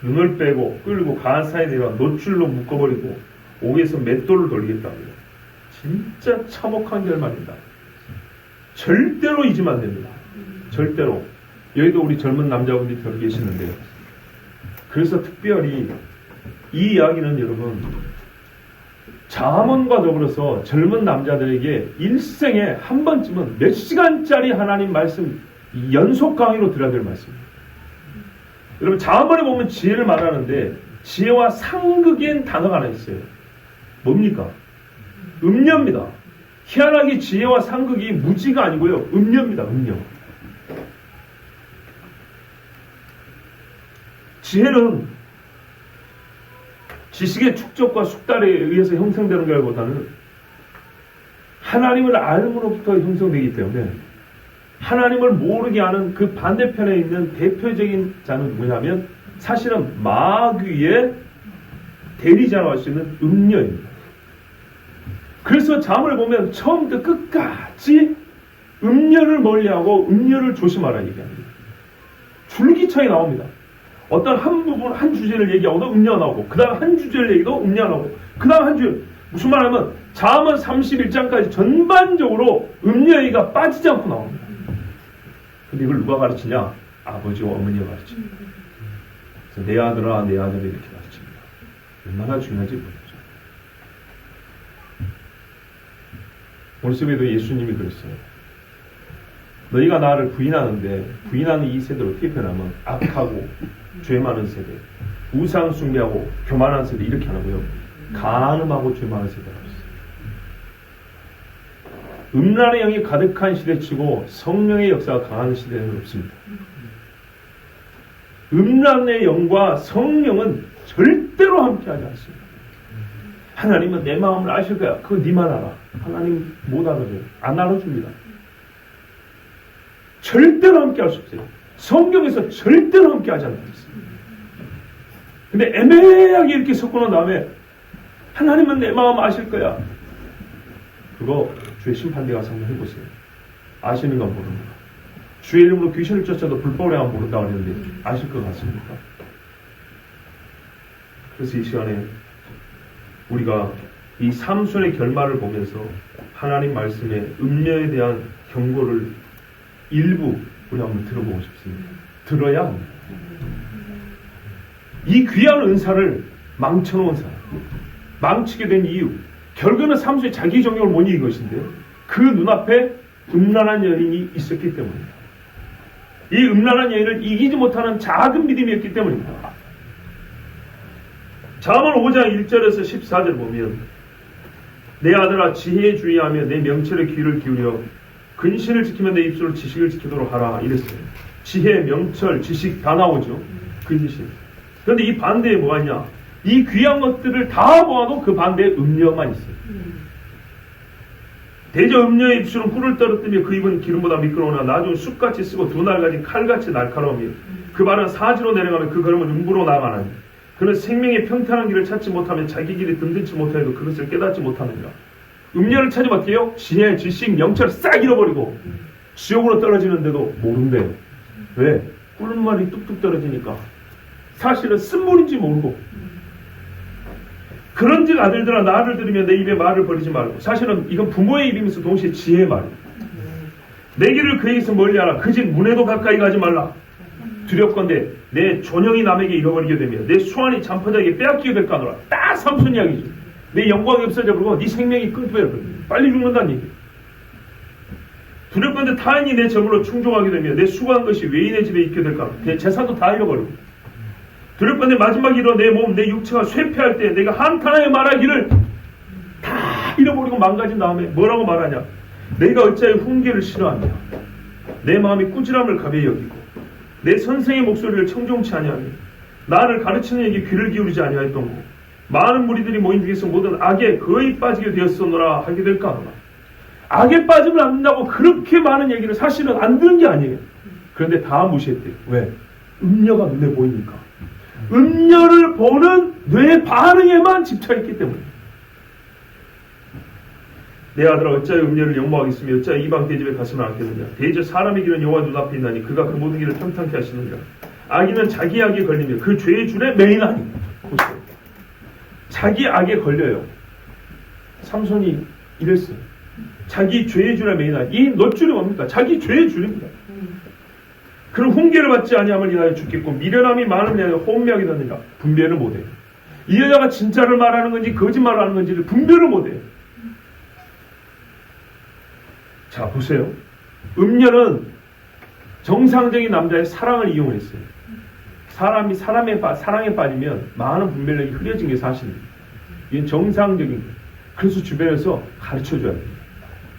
눈을 빼고 끌고 가사에 내려 노출로 묶어버리고 옥에서 맷돌을 돌리겠다고요. 진짜 참혹한 결말입니다. 절대로 잊으면 안 됩니다. 절대로. 여기도 우리 젊은 남자분들이 더 계시는데요. 그래서 특별히 이 이야기는 여러분 잠언과 더불어서 젊은 남자들에게 일생에 한 번쯤은 몇 시간짜리 하나님 말씀 연속 강의로 들어야 될 말씀입니다. 여러분 잠언에 보면 지혜를 말하는데 지혜와 상극인 단어가 하나 있어요. 뭡니까? 음녀입니다. 희한하게 지혜와 상극이 무지가 아니고요. 음녀입니다. 음녀. 지혜는 지식의 축적과 숙달에 의해서 형성되는 것보다는 하나님을 알므로부터 형성되기 때문에 하나님을 모르게 하는 그 반대편에 있는 대표적인 자는 누구냐면 사실은 마귀의 대리자로 할 수 있는 음녀입니다. 그래서 잠을 보면 처음부터 끝까지 음녀를 멀리하고 음녀를 조심하라 얘기합니다. 줄기차게 나옵니다. 어떤 한 부분, 한 주제를 얘기하고도 음녀가 나오고, 그 다음 한 주제를 얘기도 음녀가 나오고, 그 다음 한 주제, 무슨 말 하면, 잠언 31장까지 전반적으로 음녀 얘기가 빠지지 않고 나옵니다. 근데 이걸 누가 가르치냐? 아버지와 어머니가 가르칩니다. 그래서 내 아들아, 내 아들이 이렇게 가르칩니다. 얼마나 중요한지 보십시오. 오늘 새벽에도 예수님이 그랬어요. 너희가 나를 부인하는데, 부인하는 이 세대를 어떻게 표현하면, 악하고, 죄 많은 세대, 우상 숭배하고 교만한 세대 이렇게 하고요. 간음하고 죄 많은 세대라고 했어요. 음란의 영이 가득한 시대치고 성령의 역사가 강한 시대는 없습니다. 음란의 영과 성령은 절대로 함께하지 않습니다. 하나님은 내 마음을 아실 거야. 그거 니만 알아. 하나님 못 알아줘요. 안 알아줍니다. 절대로 함께할 수 없어요. 성경에서 절대로 함께하지 않습니다. 근데 애매하게 이렇게 섞어놓은 다음에 하나님은 내 마음 아실 거야. 그거 주의 심판대 가서 한번 해보세요. 아시는 건 모릅니다. 주의 이름으로 귀신을 쫓아도 불법을 하면 모른다고 하는데 아실 것 같습니까? 그래서 이 시간에 우리가 이 삼손의 결말을 보면서 하나님 말씀의 음녀에 대한 경고를 일부 우리 한번 들어보고 싶습니다. 들어야 합니다. 이 귀한 은사를 망쳐놓은 사람, 망치게 된 이유, 결국은 삼손이 자기 정욕을 못 이긴 것인데 그 눈앞에 음란한 여인이 있었기 때문입니다. 이 음란한 여인을 이기지 못하는 작은 믿음이었기 때문입니다. 잠언 5장 1절에서 14절 보면 내 아들아 지혜에 주의하며 내 명철의 귀를 기울여 근신을 지키면 내 입술을 지식을 지키도록 하라 이랬어요. 지혜, 명철, 지식 다 나오죠. 근신. 그런데 이 반대에 뭐가 있냐? 이 귀한 것들을 다 모아도 그 반대에 음녀만 있어요. 대저 음녀의 입술은 꿀을 떨어뜨리며 그 입은 기름보다 미끄러우나 나중에 쑥같이 쓰고 두 날 가진 칼같이 날카로우며 그 발은 사지로 내려가며 그 걸음은 음부로 나가나니 그는 생명의 평탄한 길을 찾지 못하면 자기 길이 든든치 못하여도 그것을 깨닫지 못하느니라. 음녀를 찾으면 어때요? 지혜, 지식, 명철 싹 잃어버리고 지옥으로 떨어지는데도 모른대요. 왜? 꿀말이 뚝뚝 떨어지니까 사실은 쓴물인지 모르고 그런즉 아들들아 나를 들으며 내 입에 말을 버리지 말고 사실은 이건 부모의 입이면서 동시에 지혜의 말이에요. 내 길을 그에게서 멀리하라. 그 집 문에도 가까이 가지 말라. 두렵건대 내 존영이 남에게 잃어버리게 되며 내 수완이 잔포자에게 빼앗기게 될까 하노라. 딱 삼손 이야기죠. 내 영광이 없어져 버리고 네 생명이 끊겨버려. 빨리 죽는다는 얘기. 두렵건대 타인이 내 점으로 충족하게 되며 내 수고한 것이 외인의 집에 있게 될까. 내 재산도 다 잃어버리고. 두렵건대 마지막 이로 내 몸, 내 육체가 쇠폐할 때 내가 한탄하여 말하기를 다 잃어버리고 망가진 다음에 뭐라고 말하냐. 내가 어찌하여 훈계를 싫어하냐. 내 마음이 꾸지람을 가벼이 여기고 내 선생의 목소리를 청종치 아니하며 나를 가르치는 얘기 귀를 기울이지 아니하였던 거 많은 무리들이 모인 중에서 모든 악에 거의 빠지게 되었었노라 하게 될까 하노라. 악에 빠지면 안 된다고 그렇게 많은 얘기를 사실은 안 들은 게 아니에요. 그런데 다 무시했대요. 왜? 음녀가 눈에 보이니까. 음녀를 보는 뇌 반응에만 집착했기 때문에. 내 아들아 어찌하여 음녀를 영모하겠으며 어찌하여 이방 대집에 가서는 않겠느냐. 대저 사람의 길은 여호와 눈앞에 있나니 그가 그 모든 길을 평탄케 하시느니라. 악인은 자기 악에 걸리며 그 죄의 줄에 매이나니. 보세요. 자기 악에 걸려요. 삼손이 이랬어요. 자기 죄의 줄에 매이나니. 이 놋줄이 뭡니까? 자기 죄의 줄입니다. 그런 훈계를 받지 아니함을 인하여 죽겠고 미련함이 많음을 인하여 혼미하게 되느니라. 분별을 못해요. 이 여자가 진짜를 말하는 건지 거짓말을 하는 건지를 분별을 못해요. 자, 보세요. 음녀는 정상적인 남자의 사랑을 이용했어요. 사람이 사랑에 빠지면 많은 분별력이 흐려진 게 사실입니다. 이게 정상적인 거예요. 그래서 주변에서 가르쳐줘야 됩니다.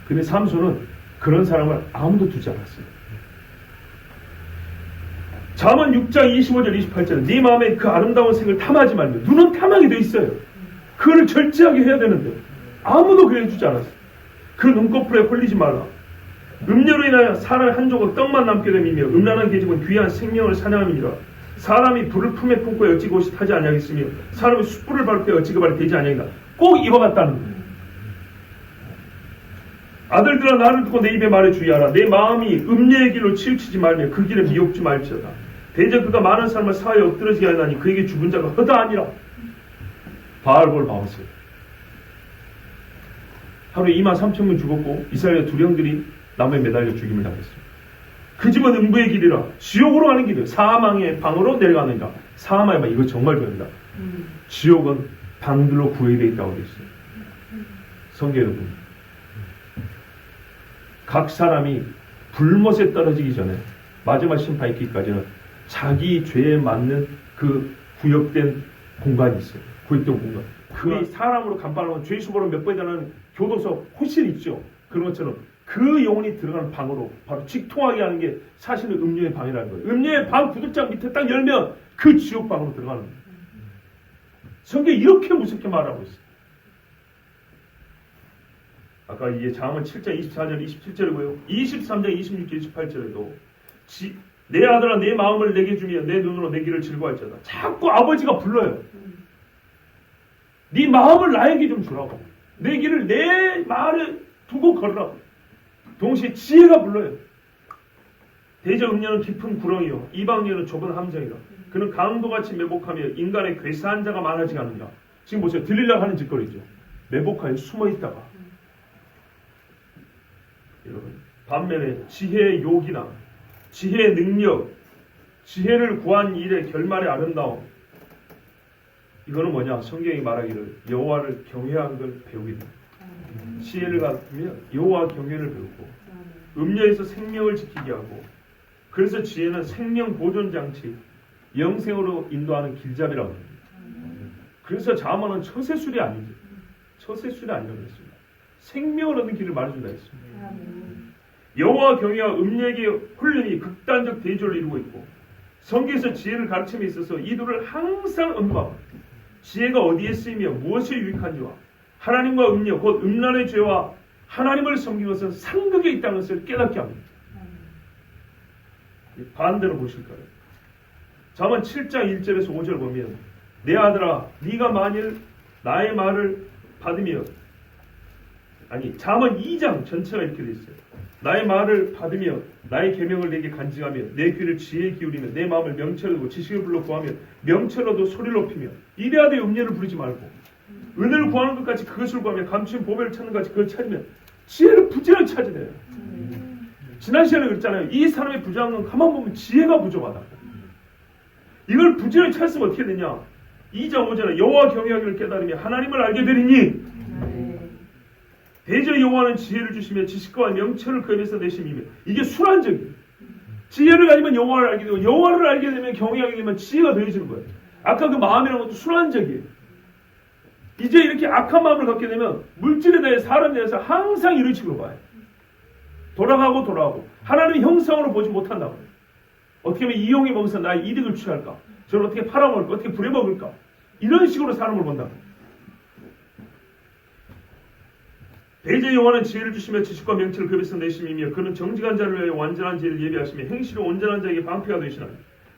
근데 삼손은 그런 사람을 아무도 두지 않았어요. 잠언 6장 25절 28절은 네 마음에 그 아름다운 색을 탐하지 말며 눈은 탐하게 돼 있어요. 그거를 절제하게 해야 되는데 아무도 그래 주지 않았어요. 그 눈꺼풀에 홀리지 말라. 음료로 인하여 사람의 한 조각 떡만 남게 됨이며 음란한 계집은 귀한 생명을 사냥함이니라. 사람이 불을 품에 품고 어찌 그것이 타지 아니하겠으며 사람이 숯불을 밟을 때 어찌 그 발이 되지 아니하겠나. 꼭 이와 같다는 거예요. 아들들아 나를 듣고 내 입에 말해 주의하라. 내 마음이 음녀의 길로 치우치지 말며 그 길에 미혹지 말지어다. 대저 그가 많은 사람을 사하여 엎드러지게 하나니 그에게 죽은 자가 허다 아니라. 바알볼 봐보세요. 하루에 23,000명 죽었고 이스라엘 두령들이 나무에 매달려 죽임을 당했습니다. 그 집은 음부의 길이라 지옥으로 가는 길이에요. 사망의 방으로 내려가는가. 사망의 방, 이거 정말 중요합니다. 지옥은 방들로 구해되어 있다고 되어 있어요. 성경 여러분, 각 사람이 불못에 떨어지기 전에 마지막 심판이 있기까지는 자기 죄에 맞는 그 구역된 공간이 있어요. 구역된 공간. 그 사람으로 간판하면 죄 수고로 몇 번이라는 교도소 호실 있죠. 그런 것처럼 그 영혼이 들어가는 방으로 바로 직통하게 하는 게 사실은 음녀의 방이라는 거예요. 음녀의 방 구두장 밑에 딱 열면 그 지옥 방으로 들어가는 거예요. 성경이 이렇게 무섭게 말하고 있어요. 아까 이게 잠언 7장 24절 27절이고요. 23장 26절 28절에도 내 아들아 내 마음을 내게 주며 내 눈으로 내 길을 즐거워할지어다. 자꾸 아버지가 불러요. 네 마음을 나에게 좀 주라고. 내 길을 내 말에 두고 걸으라고. 동시에 지혜가 불러요. 대저 음녀는 깊은 구렁이요 이방녀는 좁은 함정이라. 그는 강도같이 매복하며 인간의 괴사한 자가 많아지게 하느니라. 지금 보세요. 들리려고 하는 짓거리죠. 매복하여 숨어있다가 여러분, 반면에 지혜의 욕이나 지혜의 능력, 지혜를 구한 일의 결말의 아름다움, 이거는 뭐냐? 성경이 말하기를 여호와를 경외하는 걸 배우게 됩니다. 지혜를 갖으면 여호와 경외를 배우고 음녀에서 생명을 지키게 하고, 그래서 지혜는 생명 보존 장치, 영생으로 인도하는 길잡이라고 합니다. 그래서 잠언은 처세술이 아니죠. 처세술이 아니라고 했습니다. 생명을 얻는 길을 말해준다 했습니다. 여호와 경외와 음녀에게 훈련이 극단적 대조를 이루고 있고, 성경에서 지혜를 가르침에 있어서 이 둘을 항상 언급합니다. 지혜가 어디에 쓰이며 무엇에 유익한지와 하나님과 음녀 곧 음란의 죄와 하나님을 섬기는 것은 상극에 있다는 것을 깨닫게 합니다. 반대로 보실까요? 잠언 7장 1절에서 5절 보면 내 아들아 네가 만일 나의 말을 받으며, 아니 잠언 2장 전체가 이렇게 되어 있어요. 나의 말을 받으며 나의 계명을 내게 간직하며 내 귀를 지혜에 기울이며 내 마음을 명철로 두고 지식을 불러 구하며 명철로도 소리를 높이며 이래하되 음녀를 부르지 말고 은혜를 구하는 것까지 그것을 구하며 감추인 보배를 찾는 것까지 그걸 찾으면 지혜를 부지런히 찾으래요. 지난 시간에 그랬잖아요. 이 사람의 부족한 건 가만 보면 지혜가 부족하다. 이걸 부지런히 찾으면 어떻게 되냐? 2장 5절에 여호와 경외하기를 깨달으며 하나님을 알게 되리니 대저 여호와는 지혜를 주시며 지식과 명철을 그 입에서 내심이며, 이게 순환적이에요. 지혜를 가지면 여호와를 알게 되고 여호와를 알게 되면 경외하게 되면 지혜가 더해지는 거예요. 아까 그 마음이라는 것도 순환적이에요. 이제 이렇게 악한 마음을 갖게 되면 물질에 대해 사람에 대해서 항상 이런 식으로 봐요. 돌아가고 하나님의 형상으로 보지 못한다고 해요. 어떻게 하면 이용해 보면서 나의 이득을 취할까? 저를 어떻게 팔아먹을까? 어떻게 부려먹을까? 이런 식으로 사람을 본다고 해요. 대저 여호와는 지혜를 주시며 지식과 명철을 그 입에서 내심이며 그는 정직한 자를 위하여 완전한 지혜를 예비하시며 행실로 온전한 자에게 방패가 되시나니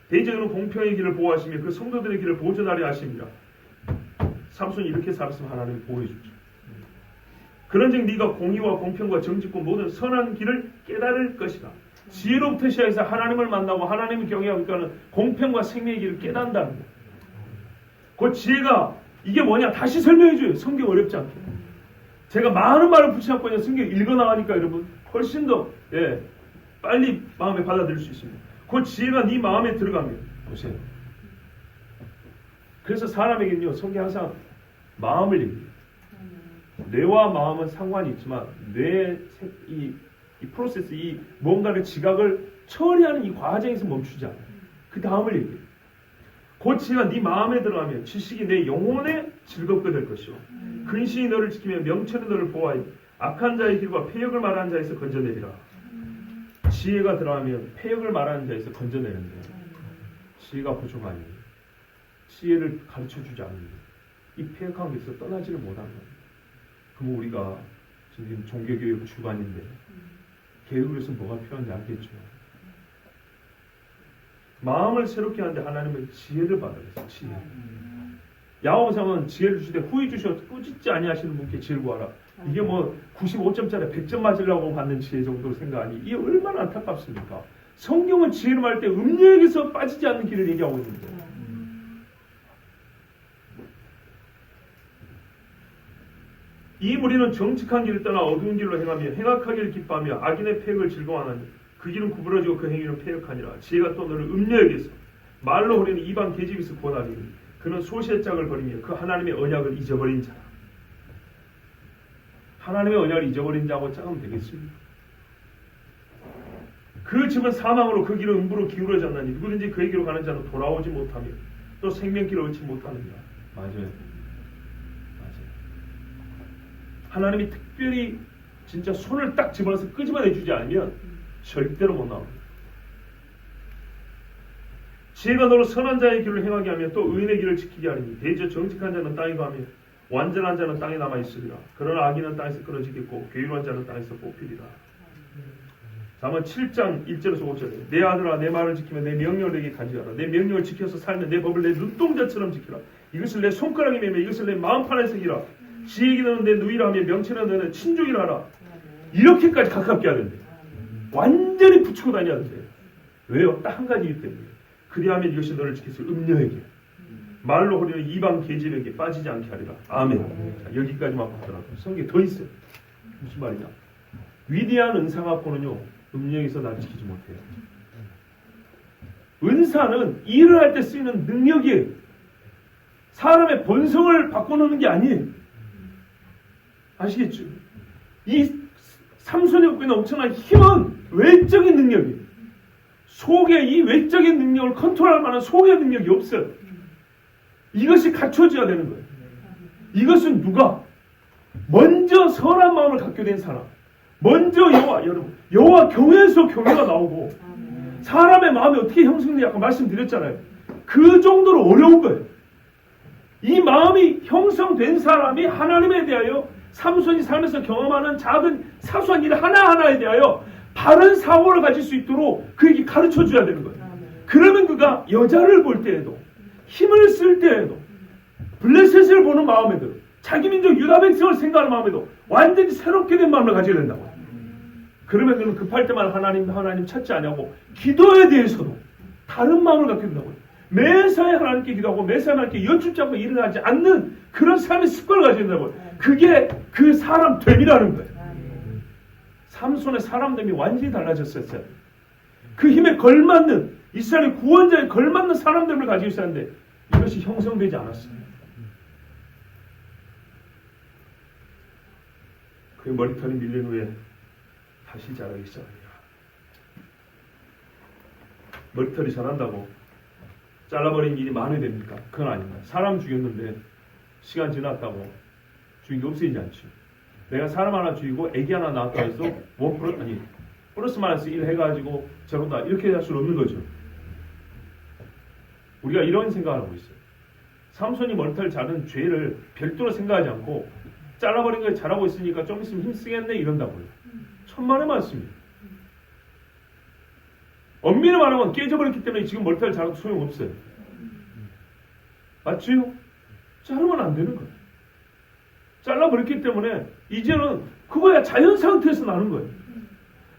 대저는 공평의 길을 보호하시며 그 성도들의 길을 보존하려 하십니다. 삼손이 이렇게 살았으면 하나님이 보호해주죠. 그런즉 네가 공의와 공평과 정직과 모든 선한 길을 깨달을 것이다. 지혜로부터 시작해서 하나님을 만나고 하나님을 경외하니까는 공평과 생명의 길을 깨닫는다는 거예요. 그 지혜가 이게 뭐냐? 다시 설명해줘요. 성경 어렵지 않게. 제가 많은 말을 붙여놓고 그냥 성경 읽어나가니까 여러분 훨씬 더 빨리 마음에 받아들일 수 있습니다. 그 지혜가 네 마음에 들어가면 보세요. 그래서 사람에게는요, 성경 항상 마음을 얘기해요. 뇌와 마음은 상관이 있지만 이 프로세스, 이 뭔가를 지각을 처리하는 이 과정에서 멈추지 않아요. 그 다음을 얘기해요. 고치가 네 마음에 들어가면 지식이 내 영혼에 즐겁게 될 것이요. 근신이 너를 지키며 명철이 너를 보호하여 악한 자의 길과 폐역을 말하는 자에서 건져내리라. 지혜가 들어가면 폐역을 말하는 자에서 건져내는데 지혜가 부족하니 지혜를 가르쳐주지 않으니 이 폐역한 것에서 떠나지를 못하는 거예요. 그럼 우리가 지금 종교교육 주관인데 개혁을 위해서 뭐가 필요한지 알겠죠. 마음을 새롭게 하는데 하나님은 지혜를 받으셨어요. 지혜. 야고보서는 지혜를 주시되 후히 주셔서 꾸짖지 아니하시는 분께 지혜를 구하라. 이게 뭐 95점짜리 100점 맞으려고 받는 지혜 정도로 생각하니 이게 얼마나 안타깝습니까? 성경은 지혜를 말할 때 음료에게서 빠지지 않는 길을 얘기하고 있는데 이 무리는 정직한 길을 떠나 어두운 길로 행하며 행악하기를 기뻐하며 악인의 폐역을 즐거워하나니 그 길은 구부러지고 그 행위는 폐역하니라. 지혜가 또 너를 음료에게서 말로 흐리는 이방 계집에서 구원하리니 그는 소시의 짝을 버리며 그 하나님의 언약을 잊어버린 자라. 하나님의 언약을 잊어버린 자하고 짝하면 되겠습니까? 그 집은 사망으로 그 길은 음부로 기울어졌나니 누구든지 그에게로 가는 자는 돌아오지 못하며 또 생명길을 얻지 못하느니라. 맞아요. 하나님이 특별히 진짜 손을 딱 집어넣어서 끄집어내주지 않으면 절대로 못 나옵니다. 지혜가 너로 선한 자의 길을 행하게 하며 또 의인의 길을 지키게 하리니 대저 정직한 자는 땅에 가며 완전한 자는 땅에 남아있으리라. 그러나 악인은 땅에서 끊어지겠고 괴로운 자는 땅에서 뽑히리라. 잠언 7장 1절에서 5절에 내 아들아 내 말을 지키며 내 명령을 내게 간직하라. 내 명령을 지켜서 살면 내 법을 내 눈동자처럼 지키라. 이것을 내 손가락에 매며 이것을 내 마음판에 새기라. 지혜에게 너는 내 누이라 하며 명철에 너는 친족이라 하라. 이렇게까지 가깝게 하는데 완전히 붙이고 다녀야 된대요. 왜요? 딱 한 가지이기 때문에. 그리하면 이것이 너를 지켜서 음녀에게 말로 흐리는 이방 계집에게 빠지지 않게 하리라. 아멘. 자, 여기까지만 보더라도 성경에 더 있어요. 무슨 말이냐? 위대한 은사 갖고는요 음녀에서 나를 지키지 못해요. 은사는 일을 할 때 쓰이는 능력이에요. 사람의 본성을 바꿔놓는 게 아니에요. 아시겠죠? 이 삼손이 갖고 있는 엄청난 힘은 외적인 능력이에요. 속에 이 외적인 능력을 컨트롤할 만한 속의 능력이 없어요. 이것이 갖춰져야 되는 거예요. 이것은 누가? 먼저 선한 마음을 갖게 된 사람. 먼저 여러분 여호와 경외에서 경외가 나오고 사람의 마음이 어떻게 형성되냐 아까 말씀드렸잖아요. 그 정도로 어려운 거예요. 이 마음이 형성된 사람이 하나님에 대하여 삼손이 살면서 경험하는 작은 사소한 일 하나하나에 대하여 바른 사고를 가질 수 있도록 그에게 가르쳐줘야 되는 거예요. 그러면 그가 여자를 볼 때에도 힘을 쓸 때에도 블레셋을 보는 마음에도 자기 민족 유다 백성을 생각하는 마음에도 완전히 새롭게 된 마음을 가져야 된다고요. 그러면 그는 급할 때만 하나님 찾지 않냐고 기도에 대해서도 다른 마음을 갖게 된다고요. 매사에 하나님께 기도하고 매사에 하나님께 연춥지 않고 일을 하지 않는 그런 삶의 습관을 가져야 된다고요. 그게 그 사람 됨이라는 거예요. 삼손의 사람됨이 완전히 달라졌었어요. 그 힘에 걸맞는 이스라엘의 구원자에 걸맞는 사람됨을 가지고 있었는데 이것이 형성되지 않았어요. 그의 머리털이 밀린 후에 다시 자라기 시작합니다. 머리털이 자란다고 잘라버린 일이 많이 됩니까? 그건 아닙니다. 사람 죽였는데 시간 지났다고 죽인 게 없어지지 않죠. 내가 사람 하나 죽이고 애기 하나 낳았다 해서 플러스 마이너스 1 해가지고 저런다 이렇게 할 수는 없는 거죠. 우리가 이런 생각을 하고 있어요. 삼손이 머리털 자른 죄를 별도로 생각하지 않고 잘라버린 거에 잘하고 있으니까 좀 있으면 힘쓰겠네 이런다고요. 천만의 말씀이에요. 엄밀히 말하면 깨져버렸기 때문에 지금 머리털 자라도 소용없어요. 맞지요? 자르면 안 되는 거예요. 잘라버렸기 때문에 이제는 그거야 자연 상태에서 나는 거예요.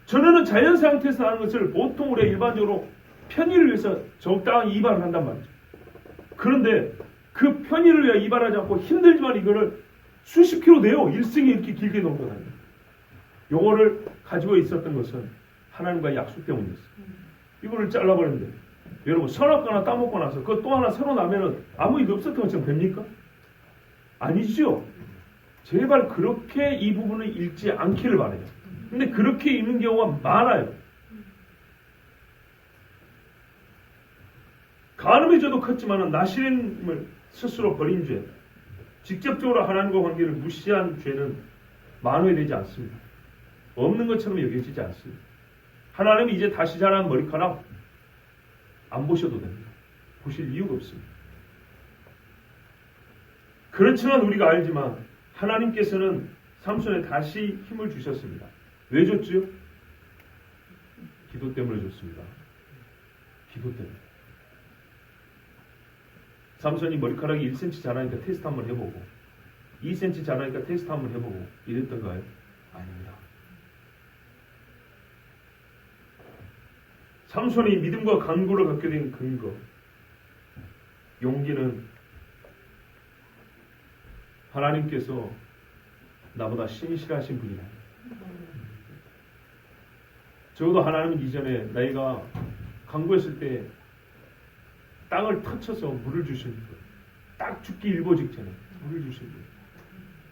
전에는 자연 상태에서 나는 것을 보통 우리가 일반적으로 편의를 위해서 적당히 이발을 한단 말이죠. 그런데 그 편의를 위해 이발하지 않고 힘들지만 이거를 수십 킬로 내요. 일생에 이렇게 길게 놓은 거거든요. 요거를 가지고 있었던 것은 하나님과의 약속 때문이었어요. 이거를 잘라버렸는데 여러분 선악과 하나 따먹고 나서 그거 또 하나 새로 나면은 아무 일 없었던 것처럼 됩니까? 아니죠. 제발 그렇게 이 부분을 읽지 않기를 바라요. 근데 그렇게 읽는 경우가 많아요. 간음의 죄도 컸지만 나시림을 스스로 버린 죄, 직접적으로 하나님과 관계를 무시한 죄는 만회되지 않습니다. 없는 것처럼 여겨지지 않습니다. 하나님이 이제 다시 자란 머리카락 안 보셔도 됩니다. 보실 이유가 없습니다. 그렇지만 우리가 알지만 하나님께서는 삼손에 다시 힘을 주셨습니다. 왜 줬지요? 기도 때문에 줬습니다. 기도 때문에. 삼손이 머리카락이 1cm 자라니까 테스트 한번 해보고 2cm 자라니까 테스트 한번 해보고 이랬던가요? 아닙니다. 삼손이 믿음과 간구를 갖게 된 근거, 용기는 하나님께서 나보다 신실하신 분이다. 적어도 하나님은 이전에 나이가 간구했을 때 땅을 터쳐서 물을 주신 분, 딱 죽기 일보 직전에 물을 주신 분.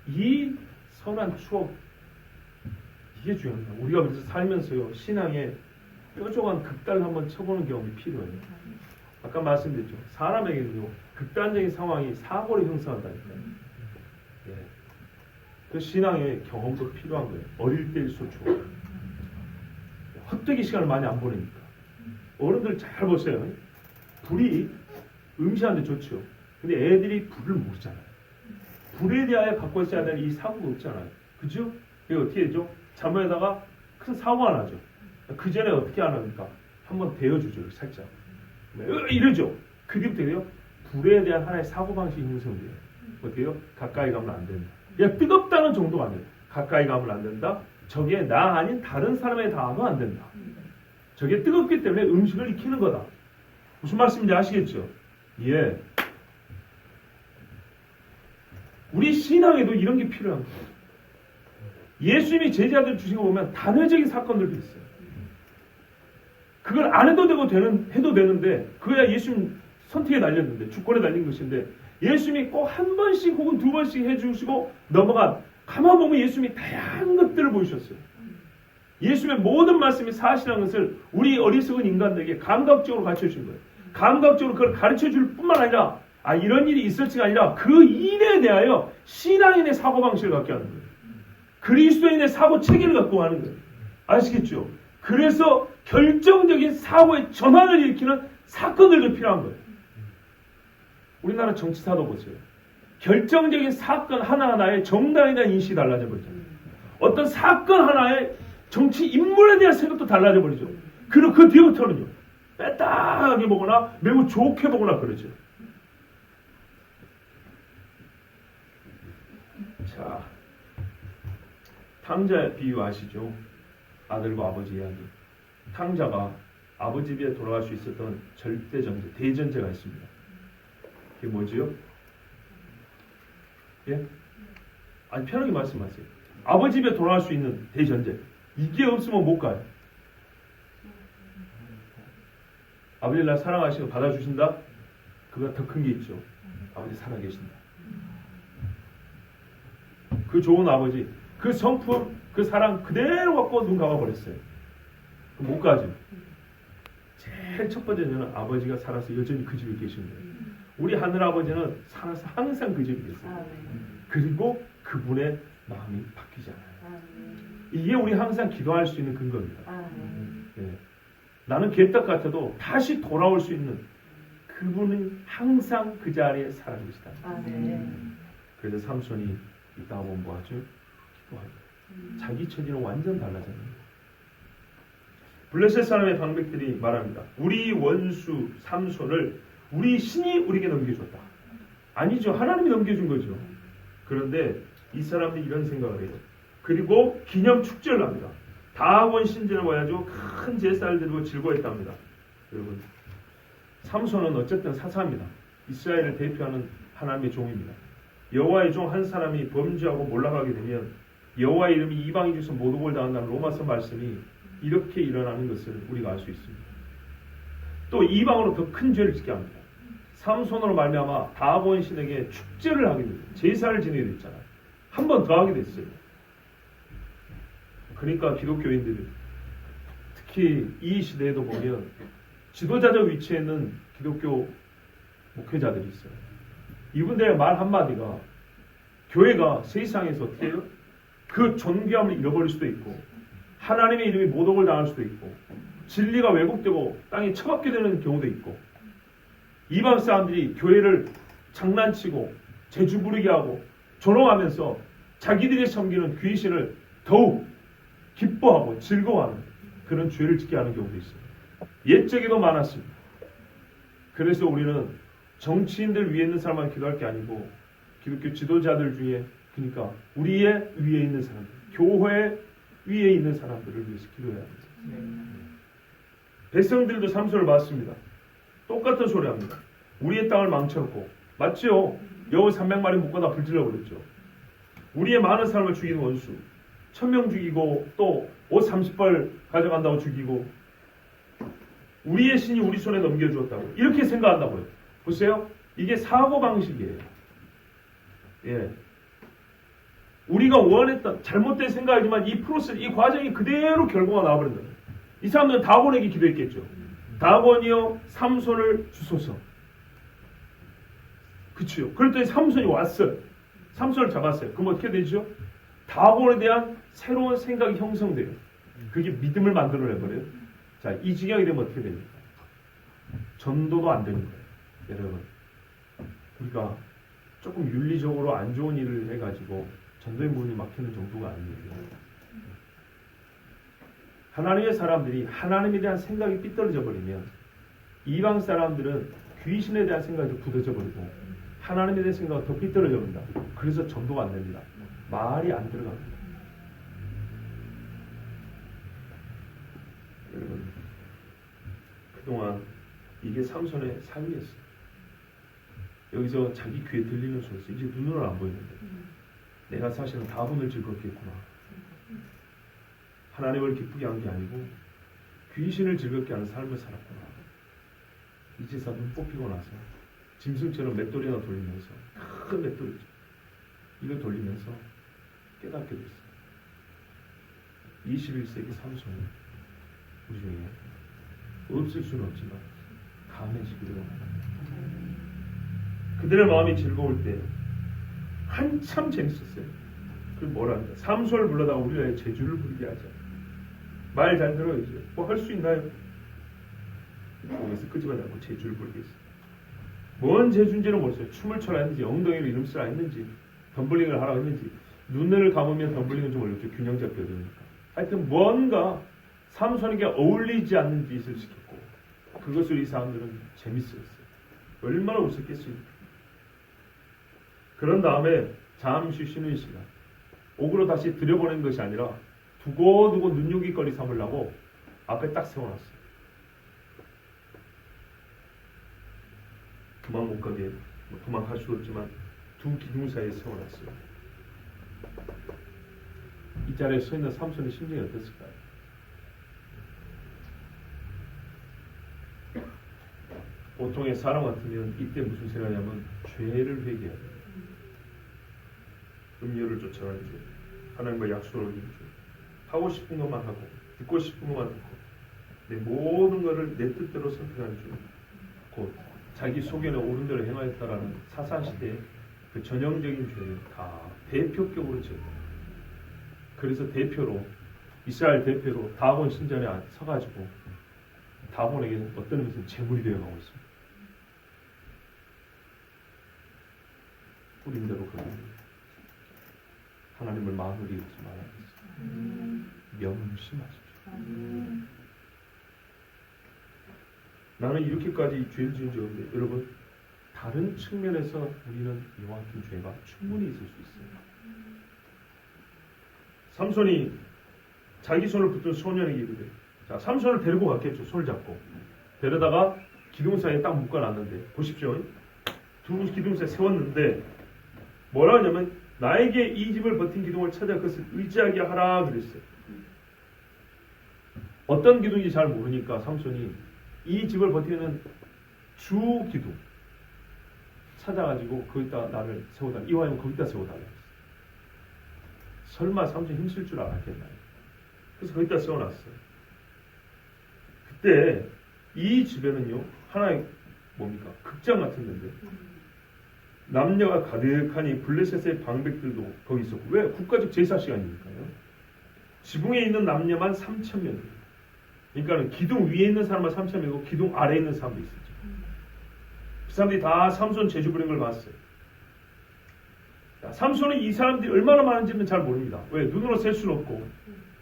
이 선한 추억, 이게 중요합니다. 우리가 그래서 살면서요, 신앙에 뾰족한 극단을 한번 쳐보는 경험이 필요해요. 아까 말씀드렸죠. 사람에게는요, 극단적인 상황이 사고를 형성한다니까요. 예. 그 신앙의 경험도 필요한 거예요. 어릴 때일수록 좋아요. 헛되게 시간을 많이 안 보내니까. 어른들 잘 보세요. 불이 음시하는데 좋죠. 근데 애들이 불을 모르잖아요. 불에 대하여 갖고 있어야 될 이 사고가 없잖아요. 그죠? 이게 어떻게 되죠? 잘못하다가 큰 사고가 나죠. 그 전에 어떻게 안 합니까? 한번 데워주죠. 살짝. 이러죠. 그때부터 돼요. 불에 대한 하나의 사고방식이 형성돼요. 어때요? 가까이 가면 안 된다. 야, 뜨겁다는 정도가 아니에요. 가까이 가면 안 된다. 저게 나 아닌 다른 사람에 닿아도 안 된다. 저게 뜨겁기 때문에 음식을 익히는 거다. 무슨 말씀인지 아시겠죠? 예. 우리 신앙에도 이런 게 필요한 거예요. 예수님이 제자들 주신 거 보면 단회적인 사건들도 있어요. 그걸 안 해도 되고 해도 되는데, 그거야 예수님 선택에 달렸는데, 주권에 달린 것인데, 예수님이 꼭 한 번씩 혹은 두 번씩 해주시고 넘어간, 가만 보면 예수님이 다양한 것들을 보여주셨어요. 예수님의 모든 말씀이 사실이라는 것을 우리 어리석은 인간들에게 감각적으로 가르쳐 주신 거예요. 감각적으로 그걸 가르쳐 줄 뿐만 아니라, 이런 일이 있을지가 아니라 그 일에 대하여 신앙인의 사고방식을 갖게 하는 거예요. 그리스도인의 사고 체계를 갖고 하는 거예요. 아시겠죠? 그래서 결정적인 사고의 전환을 일으키는 사건들도 필요한 거예요. 우리나라 정치사도 보세요. 결정적인 사건 하나하나의 정당에 대한 인식이 달라져 버리잖아요. 어떤 사건 하나의 정치 인물에 대한 생각도 달라져 버리죠. 그리고 그 뒤부터는요, 빼딱하게 보거나 매우 좋게 보거나 그러죠. 자, 탕자 비유 아시죠? 아들과 아버지 이야기. 탕자가 아버지 집에 돌아갈 수 있었던 절대전제, 대전제가 있습니다. 그게 뭐지요? 예? 아니, 편하게 말씀하세요. 아버지 집에 돌아갈 수 있는 대전제. 이게 없으면 못 가요. 아버지 날 사랑하시고 받아주신다? 그거 더 큰 게 있죠. 아버지 살아계신다. 그 좋은 아버지, 그 성품, 그 사랑 그대로 갖고 눈 감아버렸어요. 못 가죠. 제일 첫 번째는 아버지가 살아서 여전히 그 집에 계신 거예요. 우리 하늘 아버지는 살아서 항상 그 집에 계세요. 그리고 그분의 마음이 바뀌지 않아요. 이게 우리 항상 기도할 수 있는 근거입니다. 네. 나는 개떡 같아도 다시 돌아올 수 있는 그분은 항상 그 자리에 살아계시다. 그래서 삼손이 이따 보면 뭐하죠? 기도하죠. 자기 처지는 완전 달라졌는데. 블레셋 사람의 방백들이 말합니다. 우리 원수 삼손을 우리 신이 우리에게 넘겨줬다. 아니죠. 하나님이 넘겨준 거죠. 그런데 이 사람들이 이런 생각을 해요. 그리고 기념 축제를 합니다. 다원 신전을 와가지고 큰 제사를 드리고 즐거워했답니다. 여러분, 삼손은 어쨌든 사사입니다. 이스라엘을 대표하는 하나님의 종입니다. 여호와의 종 한 사람이 범죄하고 몰락하게 되면 여호와의 이름이 이방인 중에서 모독을 당한다는 로마서 말씀이 이렇게 일어나는 것을 우리가 알 수 있습니다. 또 이방으로 더 큰 죄를 짓게 합니다. 삼손으로 말미암아 다곤 신에게 축제를 하게 됩니다. 제사를 지내게 됐잖아요. 한 번 더 하게 됐어요. 그러니까 기독교인들이 특히 이 시대에도 보면 지도자적 위치에 있는 기독교 목회자들이 있어요. 이분들의 말 한마디가 교회가 세상에서 어떻게 해요? 그 존귀함을 잃어버릴 수도 있고 하나님의 이름이 모독을 당할 수도 있고 진리가 왜곡되고 땅에 처박게 되는 경우도 있고 이방 사람들이 교회를 장난치고 재주 부리게 하고 조롱하면서 자기들이 섬기는 귀신을 더욱 기뻐하고 즐거워하는 그런 죄를 짓게 하는 경우도 있어요. 옛적에도 많았습니다. 그래서 우리는 정치인들 위에 있는 사람만 기도할 게 아니고 기독교 지도자들 중에 그러니까 우리의 위에 있는 사람들, 교회 위에 있는 사람들을 위해서 기도해야 합니다. 백성들도 삼손을 봤습니다. 똑같은 소리 합니다. 우리의 땅을 망쳐놓고 맞죠? 여우 300마리 묶어다 불질러 버렸죠. 우리의 많은 사람을 죽이는 원수 1000명 죽이고 또 옷 30벌 가져간다고 죽이고 우리의 신이 우리 손에 넘겨주었다고 이렇게 생각한다고요. 보세요. 이게 사고방식이에요. 예. 우리가 원했던 잘못된 생각이지만 이 프로세스, 이 과정이 그대로 결과가 나와버린다. 이 사람들은 다곤에게 기도했겠죠. 다곤이여 삼손을 주소서. 그치요. 그랬더니 삼손이 왔어요. 삼손을 잡았어요. 그럼 어떻게 되죠? 다곤에 대한 새로운 생각이 형성돼요. 그게 믿음을 만들어내버려요. 자, 이 지경이 되면 어떻게 됩니까? 전도도 안 되는 거예요. 여러분, 우리가 조금 윤리적으로 안 좋은 일을 해가지고 전도의 문이 막히는 정도가 아니에요. 하나님의 사람들이 하나님에 대한 생각이 삐뚤어져 버리면 이방 사람들은 귀신에 대한 생각이 굳어져 버리고 하나님에 대한 생각이 더 삐뚤어져 버린다. 그래서 전도가 안 됩니다. 말이 안 들어갑니다. 여러분, 그동안 이게 삼손의 삶이었어요. 여기서 자기 귀에 들리는 소리에서 이제 눈으로 안 보이는데 내가 사실은 다분을 즐겁게 했구나. 하나님을 기쁘게 한 게 아니고 귀신을 즐겁게 하는 삶을 살았구나. 이제서 눈 뽑히고 나서 짐승처럼 맷돌이나 돌리면서 큰 맷돌이죠. 이거 돌리면서 깨닫게 됐어요. 21세기 삼손이 우리 중에 없을 수는 없지만 강해지기로 합니다. 그들의 마음이 즐거울 때 한참 재밌었어요. 그 뭐랍니까? 삼손을 불러다가 우리가 제주를 부리게 하자. 말 잘 들어요. 이제 뭐 할 수 있나요? 거기서 끄집어내고 제주를 부리겠어요. 뭔 제주인지는 모르겠어요. 춤을 춰라 했는지 엉덩이를 이름 쓰라 했는지 덤블링을 하라 했는지 눈을 감으면 덤블링은 좀 어렵죠. 균형 잡혀야 되니까. 하여튼 뭔가 삼손에게 어울리지 않는 짓을 시켰고 그것을 이 사람들은 재밌었어요. 얼마나 웃었겠습니까? 그런 다음에 잠시 쉬는 시간 옥으로 다시 들여보낸 것이 아니라 두고두고 눈요깃거리 삼으려고 앞에 딱 세워놨어요. 도망 못 가게 도망갈 수 없지만 두 기둥 사이에 세워놨어요. 이 자리에 서 있는 삼손의 심정이 어땠을까요? 보통의 사람 같으면 이때 무슨 생각이냐면 죄를 회개해야 돼요. 음료를 쫓아가는 죄, 하나님과 약속을 어기는 죄, 하고 싶은 것만 하고 듣고 싶은 것만 듣고 내 모든 것을 내 뜻대로 선택하는 죄, 곧 자기 소견에 옳은 대로 행하였다라는 사사시대의 그 전형적인 죄를 다 대표격으로 지었다. 그래서 대표로 이스라엘 대표로 다곤 신전에 서가지고 다곤에게 어떤 의미에서 제물이 되어가고 있습니다. 뿌린 대로 그럽니다. 하나님을 마음으로 이루지 말아야겠습니다. 명심하십시오. 나는 이렇게까지 죄를 지은 적 없는데 여러분 다른 측면에서 우리는 이와 같은 죄가 충분히 있을 수 있습니다. 삼손이 자기 손을 붙든 소년에게 이르되 자 삼손을 데리고 갔겠죠. 손을 잡고 데려다가 기둥 사이에 딱 묶어놨는데 보십시오. 두 기둥 사이에 세웠는데 뭐라 하냐면 나에게 이 집을 버틴 기둥을 찾아 그것을 의지하게 하라 그랬어요. 어떤 기둥인지 잘 모르니까 삼손이 이 집을 버티는 주 기둥 찾아가지고 거기다 나를 세워달라. 이왕이면 거기다 세워달라. 설마 삼손이 힘쓸 줄 알았겠나요? 그래서 거기다 세워놨어요. 그때 이 집에는요 하나의 뭡니까? 극장 같은 데인데 남녀가 가득하니 블레셋의 방백들도 거기 있었고, 왜? 국가적 제사 시간이니까요. 지붕에 있는 남녀만 3,000명이에요. 그러니까 기둥 위에 있는 사람만 3,000명이고 기둥 아래에 있는 사람도 있었죠. 그 사람들이 다 삼손 제주 부린 걸 봤어요. 삼손은 이 사람들이 얼마나 많은지는 잘 모릅니다. 왜? 눈으로 셀 수는 없고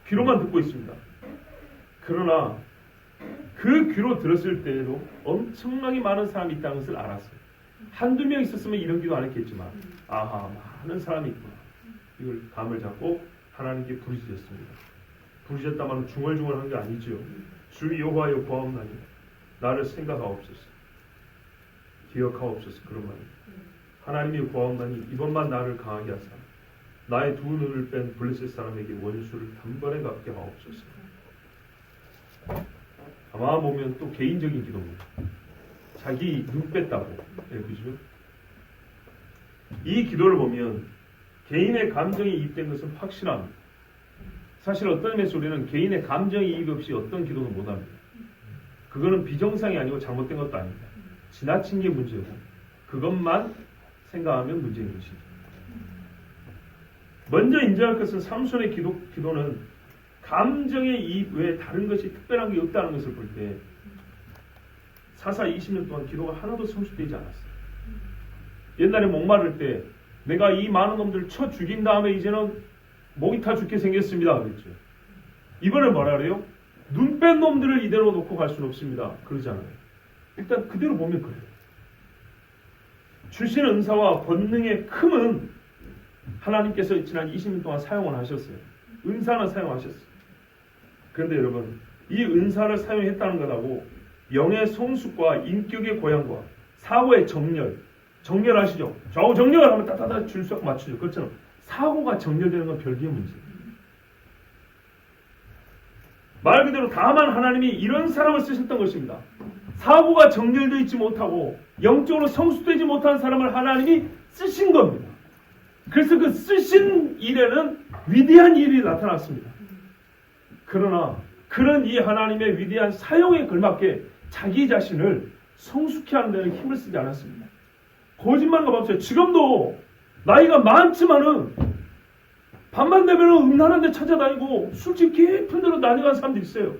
귀로만 듣고 있습니다. 그러나 그 귀로 들었을 때에도 엄청나게 많은 사람이 있다는 것을 알았어요. 한두 명 있었으면 이런 기도 안 했겠지만 아하, 많은 사람이 있구나. 이걸 감을 잡고 하나님께 부르짖었습니다. 부르짖었다만 중얼중얼한 게 아니죠. 주 여호와여 구하옵나니 나를 생각하옵소서, 기억하옵소서. 그런 말입니다. 하나님이 구하옵나니 이번만 나를 강하게 하사 나의 두 눈을 뺀 블레셋 사람에게 원수를 단번에 갚게 하옵소서. 아마 보면 또 개인적인 기도입니다. 자기 눈 뺐다고. 네, 그죠? 이 기도를 보면 개인의 감정이 이입된 것은 확실합니다. 사실 어떤 의미에서 우리는 개인의 감정이 이입 없이 어떤 기도도 못합니다. 그거는 비정상이 아니고 잘못된 것도 아닙니다. 지나친 게 문제고 그것만 생각하면 문제인 것이죠. 먼저 인정할 것은 삼손의 기도는 감정의 이입 외에 다른 것이 특별한 게 없다는 것을 볼 때 사사 20년 동안 기도가 하나도 성숙되지 않았어요. 옛날에 목마를 때 내가 이 많은 놈들 쳐 죽인 다음에 이제는 목이 타 죽게 생겼습니다. 그랬죠. 이번에 뭐라 그래요? 눈 뺀 놈들을 이대로 놓고 갈 수는 없습니다. 그러잖아요. 일단 그대로 보면 그래요. 주신 은사와 권능의 큼은 하나님께서 지난 20년 동안 사용을 하셨어요. 은사는 사용하셨어요. 그런데 여러분, 이 은사를 사용했다는 것하고 영의 성숙과 인격의 고양과 사고의 정렬하시죠? 좌우 정렬을 하면 따다다 줄석 맞추죠. 그렇잖아요. 사고가 정렬되는 건 별개의 문제예요. 말 그대로 다만 하나님이 이런 사람을 쓰셨던 것입니다. 사고가 정렬되어 있지 못하고 영적으로 성숙되지 못한 사람을 하나님이 쓰신 겁니다. 그래서 그 쓰신 일에는 위대한 일이 나타났습니다. 그러나 그런 이 하나님의 위대한 사용에 걸맞게 자기 자신을 성숙케 하는 데는 힘을 쓰지 않았습니다. 거짓말과 봅시다. 지금도 나이가 많지만은 밤만 되면 음란한 데 찾아다니고 술집 깊은 데로 다녀간 사람들이 있어요.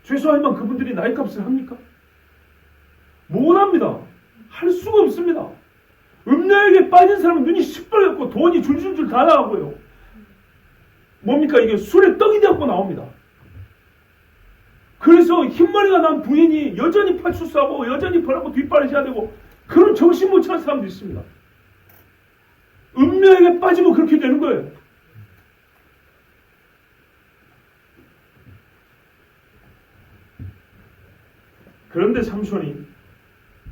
죄송하지만 그분들이 나이값을 합니까? 못합니다. 할 수가 없습니다. 음녀에게 빠진 사람은 눈이 시뻘겋고 돈이 줄줄줄 다 나가고요. 뭡니까? 이게 술에 떡이 되었고 나옵니다. 그래서 흰머리가 난 부인이 여전히 파출소하고 여전히 벌하고 뒷바라지해야 되고 그런 정신 못 차린 사람도 있습니다. 음녀에게 빠지면 그렇게 되는 거예요. 그런데 삼손이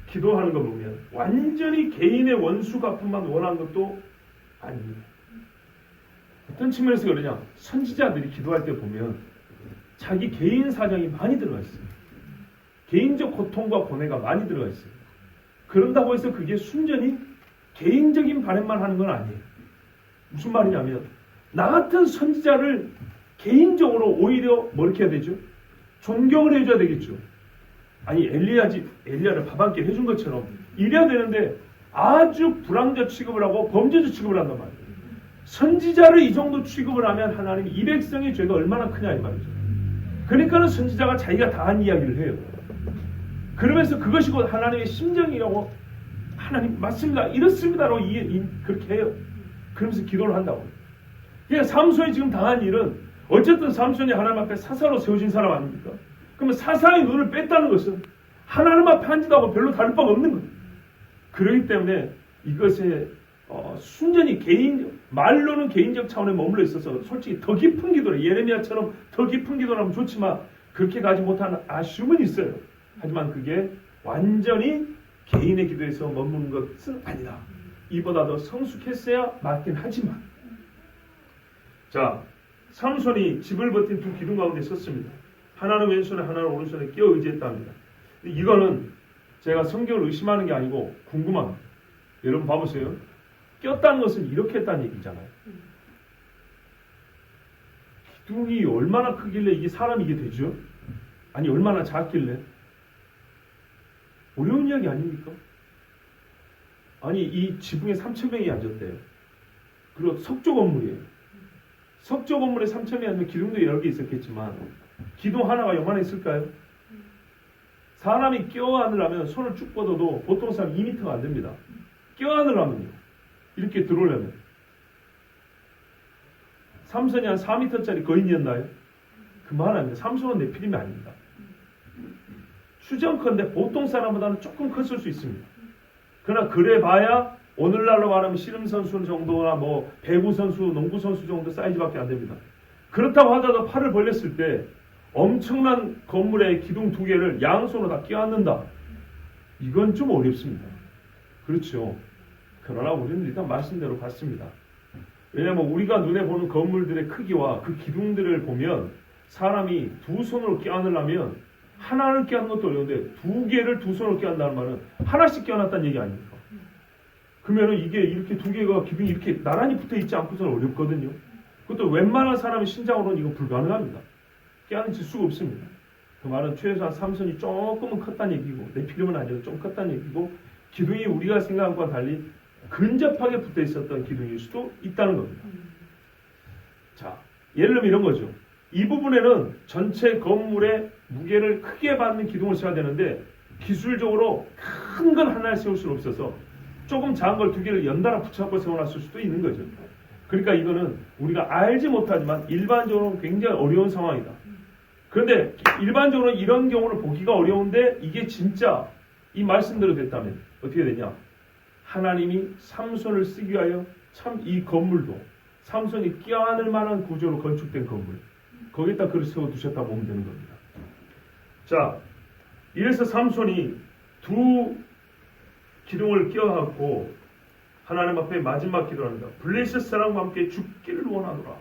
기도하는 거 보면 완전히 개인의 원수 갚음만 원한 것도 아닙니다. 어떤 측면에서 그러냐? 선지자들이 기도할 때 보면 자기 개인 사정이 많이 들어가 있어요. 개인적 고통과 고뇌가 많이 들어가 있어요. 그런다고 해서 그게 순전히 개인적인 바람만 하는 건 아니에요. 무슨 말이냐면 나 같은 선지자를 개인적으로 오히려 뭐 이렇게 해야 되죠? 존경을 해줘야 되겠죠. 아니 엘리야를 밥 한 끼 해준 것처럼 이래야 되는데 아주 불황자 취급을 하고 범죄자 취급을 한단 말이에요. 선지자를 이 정도 취급을 하면 하나님이 이 백성의 죄가 얼마나 크냐 이 말이죠. 그러니까는 선지자가 자기가 다 한 이야기를 해요. 그러면서 그것이 곧 하나님의 심정이라고 하나님 맞습니다. 이렇습니다로 그렇게 해요. 그러면서 기도를 한다고. 그러니까 삼손이 지금 당한 일은 어쨌든 삼손이 하나님 앞에 사사로 세워진 사람 아닙니까? 그러면 사사의 눈을 뺐다는 것은 하나님 앞에 한 짓하고 별로 다를 바가 없는 거예요. 그렇기 때문에 이것에 순전히 말로는 개인적 차원에 머물러 있어서 솔직히 더 깊은 기도를 예레미야처럼 더 깊은 기도를 하면 좋지만 그렇게 가지 못한 아쉬움은 있어요. 하지만 그게 완전히 개인의 기도에서 머무는 것은 아니다. 이보다 더 성숙했어야 맞긴 하지만 자, 삼손이 집을 버틴 두 기둥 가운데 섰습니다. 하나는 왼손에 하나는 오른손에 끼어 의지했답니다. 이거는 제가 성경을 의심하는 게 아니고 궁금합니다. 여러분 봐보세요. 꼈다는 것은 이렇게 했다는 얘기잖아요. 기둥이 얼마나 크길래 이게 사람이 이게 되죠? 아니 얼마나 작길래? 어려운 이야기 아닙니까? 아니 이 지붕에 3,000명이 앉았대요. 그리고 석조 건물이에요. 석조 건물에 3,000명이 앉으면 기둥도 여러 개 있었겠지만 기둥 하나가 요만했을까요? 사람이 껴안으려면 손을 쭉 뻗어도 보통 사람 2m가 안 됩니다. 껴안으려면요. 이렇게 들어오려면 삼손이 한 4m짜리 거인이었나요? 그만합니다. 삼손은 네피림이 아닙니다. 추정컨대 보통 사람보다는 조금 컸을 수 있습니다. 그러나 그래봐야 오늘날로 말하면 씨름 선수 정도나 뭐 배구 선수, 농구 선수 정도 사이즈밖에 안 됩니다. 그렇다고 하더라도 팔을 벌렸을 때 엄청난 건물의 기둥 2개를 양손으로 다 끼얹는다. 이건 좀 어렵습니다. 그렇죠. 그러나 우리는 일단 말씀대로 봤습니다. 왜냐하면 우리가 눈에 보는 건물들의 크기와 그 기둥들을 보면 사람이 2손으로 끼얹으려면 하나를 끼얹는 것도 어려운데 2개를 2손으로 끼얹는다는 말은 하나씩 끼얹었다는 얘기 아닙니까? 그러면 이게 이렇게 2개가 기둥이 이렇게 나란히 붙어 있지 않고서는 어렵거든요. 그것도 웬만한 사람의 신장으로는 이거 불가능합니다. 끼얹을 수가 없습니다. 그 말은 최소한 삼손이 조금은 컸다는 얘기고 네피림은 아니어도 좀 컸다는 얘기고 기둥이 우리가 생각한 것과 달리 근접하게 붙어 있었던 기둥일 수도 있다는 겁니다. 자, 예를 들면 이런 거죠. 이 부분에는 전체 건물의 무게를 크게 받는 기둥을 세워야 되는데 기술적으로 큰 걸 하나 세울 수는 없어서 조금 작은 걸 2개를 연달아 붙여갖고 세워놨을 수도 있는 거죠. 그러니까 이거는 우리가 알지 못하지만 일반적으로 굉장히 어려운 상황이다. 그런데 일반적으로 이런 경우를 보기가 어려운데 이게 진짜 이 말씀대로 됐다면 어떻게 되냐? 하나님이 삼손을 쓰기 위하여 참 이 건물도 삼손이 끼어안을 만한 구조로 건축된 건물 거기에다 그릇 세워두셨다 보면 되는 겁니다. 자, 이래서 삼손이 2 기둥을 끼워갖고 하나님 앞에 마지막 기도를 합니다. 블레셋 사람과 함께 죽기를 원하노라.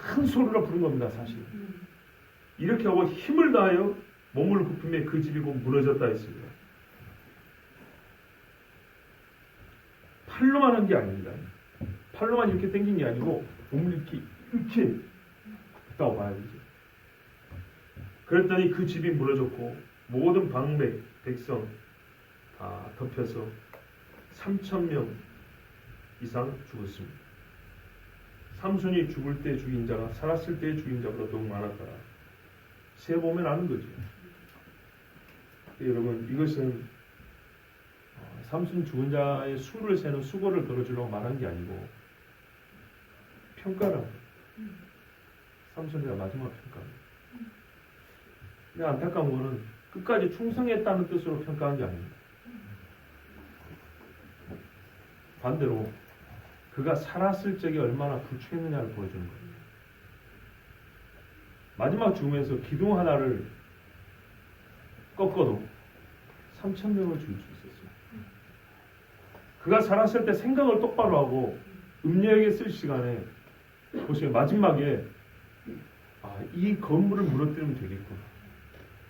큰 소리로 부른 겁니다. 사실 이렇게 하고 힘을 다하여 몸을 굽히며 그 집이 곧 무너졌다 했습니다. 팔로만 한 게 아닙니다. 팔로만 이렇게 당긴 게 아니고 몸을 이렇게 했다고 봐야 되죠. 그랬더니 그 집이 무너졌고 모든 방백, 백성 다 덮여서 3,000명 이상 죽었습니다. 삼손이 죽을 때 죽인 자가 살았을 때 죽인 자보다 더욱 많았더라. 세보면 아는 거죠. 여러분 이것은 삼손 죽은 자의 수를 세는 수고를 걸어주려고 말한 게 아니고 평가라. 삼손이가 마지막 평가입니다. 근데 안타까운 거는 끝까지 충성했다는 뜻으로 평가한 게 아닙니다. 반대로 그가 살았을 적에 얼마나 부추했느냐를 보여주는 겁니다. 마지막 죽으면서 기둥 하나를 꺾어도 3,000명을 죽일 수 있었어요. 그가 살았을 때 생각을 똑바로 하고 음녀에게 쓸 시간에 보세요. 마지막에 이 건물을 무너뜨리면 되겠구나.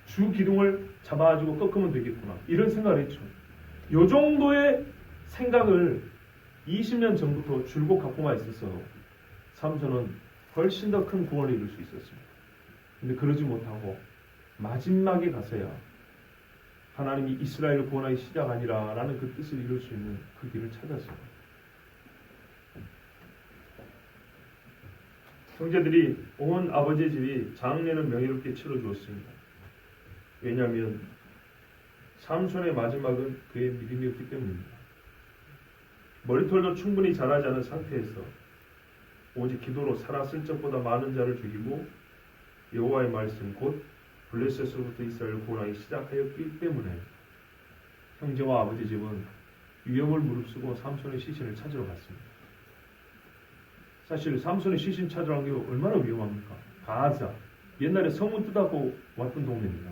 주 기둥을 잡아가지고 꺾으면 되겠구나. 이런 생각을 했죠. 이 정도의 생각을 20년 전부터 줄곧 갖고만 있어서 삼손은 훨씬 더 큰 구원을 이룰 수 있었습니다. 근데 그러지 못하고 마지막에 가서야 하나님이 이스라엘을 구원하기 시작 아니라 라는 그 뜻을 이룰 수 있는 그 길을 찾았어요. 형제들이 온 아버지의 집이 장례는 명예롭게 치러주었습니다. 왜냐하면 삼손의 마지막은 그의 믿음이었기 때문입니다. 머리털도 충분히 자라지 않은 상태에서 오직 기도로 살았을 적보다 많은 자를 죽이고 여호와의 말씀 곧 블레셋으로부터 이스라엘을 구원하기 시작하였기 때문에 형제와 아버지 집은 위험을 무릅쓰고 삼손의 시신을 찾으러 갔습니다. 사실 삼손의 시신 찾으러 간 게 얼마나 위험합니까? 가자. 옛날에 성문 뜯하고 왔던 동네입니다.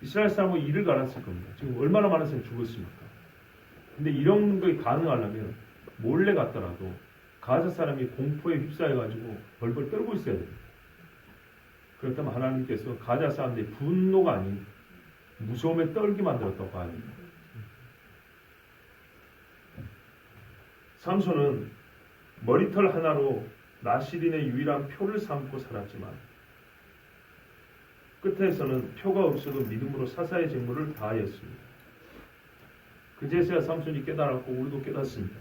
이스라엘 사람은 이를 갈았을 겁니다. 지금 얼마나 많은 사람이 죽었습니까? 근데 이런 게 가능하려면 몰래 갔더라도 가자 사람이 공포에 휩싸여가지고 벌벌 떨고 있어야 됩니다. 그렇다면 하나님께서 가자 사람들의 분노가 아닌 무서움에 떨게 만들었다고 합니다. 삼손은 머리털 하나로 나실인의 유일한 표를 삼고 살았지만 끝에서는 표가 없어도 믿음으로 사사의 직무를 다하였습니다. 그제서야 삼손이 깨달았고 우리도 깨닫습니다.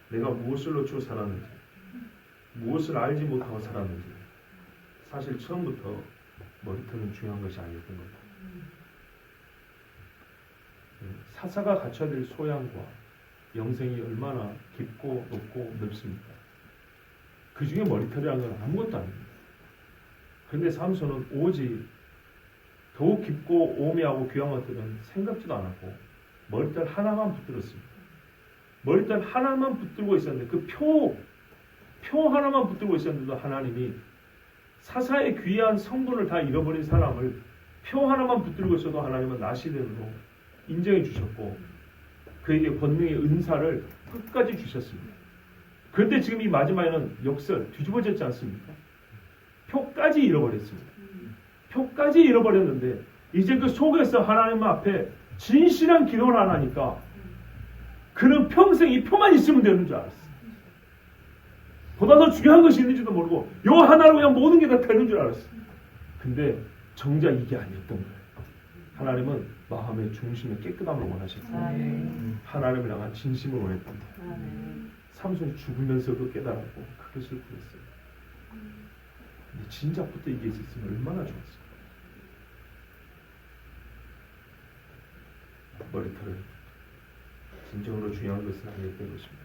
내가 무엇을 놓치고 살았는지, 무엇을 알지 못하고 살았는지, 사실 처음부터 머리털은 중요한 것이 아니었던 겁니다. 사사가 갖춰야 될 소양과 영생이 얼마나 깊고 높고 넓습니까? 그 중에 머리털이라는 건 아무것도 아닙니다. 그런데 삼손은 오직 더욱 깊고 오묘하고 귀한 것들은 생각지도 않았고 머리털 하나만 붙들었습니다. 머리털 하나만 붙들고 있었는데 그 표 하나만 붙들고 있었는데도 하나님이 사사의 귀한 성분을 다 잃어버린 사람을 표 하나만 붙들고 있어도 하나님은 나시대로 인정해 주셨고 그에게 권능의 은사를 끝까지 주셨습니다. 그런데 지금 이 마지막에는 역설 뒤집어졌지 않습니까? 표까지 잃어버렸습니다. 표까지 잃어버렸는데 이제 그 속에서 하나님 앞에 진실한 기도를 안 하니까 그는 평생 이 표만 있으면 되는 줄 알았어요. 보다 더 중요한 것이 있는지도 모르고 요 하나로 그냥 모든 게 다 되는 줄 알았어요. 근데 정작 이게 아니었던 거예요. 하나님은 마음의 중심의 깨끗함을 원하셨고 하나님을 향한 진심을 원했던 거예요. 삼손이 죽으면서도 깨달았고 크게 슬프겠어요. 근데 진작부터 이게 있었으면 얼마나 좋았을까. 머리털은 진정으로 중요한 것은 아니었던 것입니다.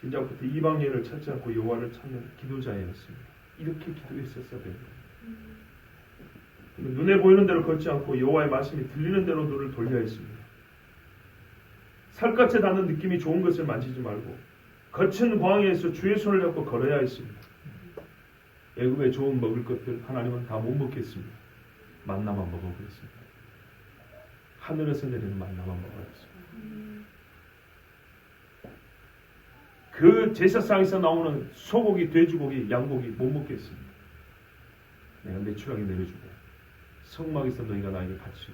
진작부터 이방인을 찾지 않고 여호와를 찾는 기도자였습니다. 이렇게 기도했었어야 됩니다. 눈에 보이는 대로 걷지 않고 여호와의 말씀이 들리는 대로 눈을 돌려야 했습니다. 살갗에 닿는 느낌이 좋은 것을 만지지 말고 거친 광야에서 주의 손을 잡고 걸어야 했습니다. 애굽에 좋은 먹을 것들 하나님은 다 못 먹겠습니다. 만나만 먹어보겠습니다. 하늘에서 내리는 만나만 먹어야겠습니다. 그 제사상에서 나오는 소고기, 돼지고기, 양고기 못 먹겠습니다. 내가 매출하게 내려주고 성막에서 너희가 나에게 바치고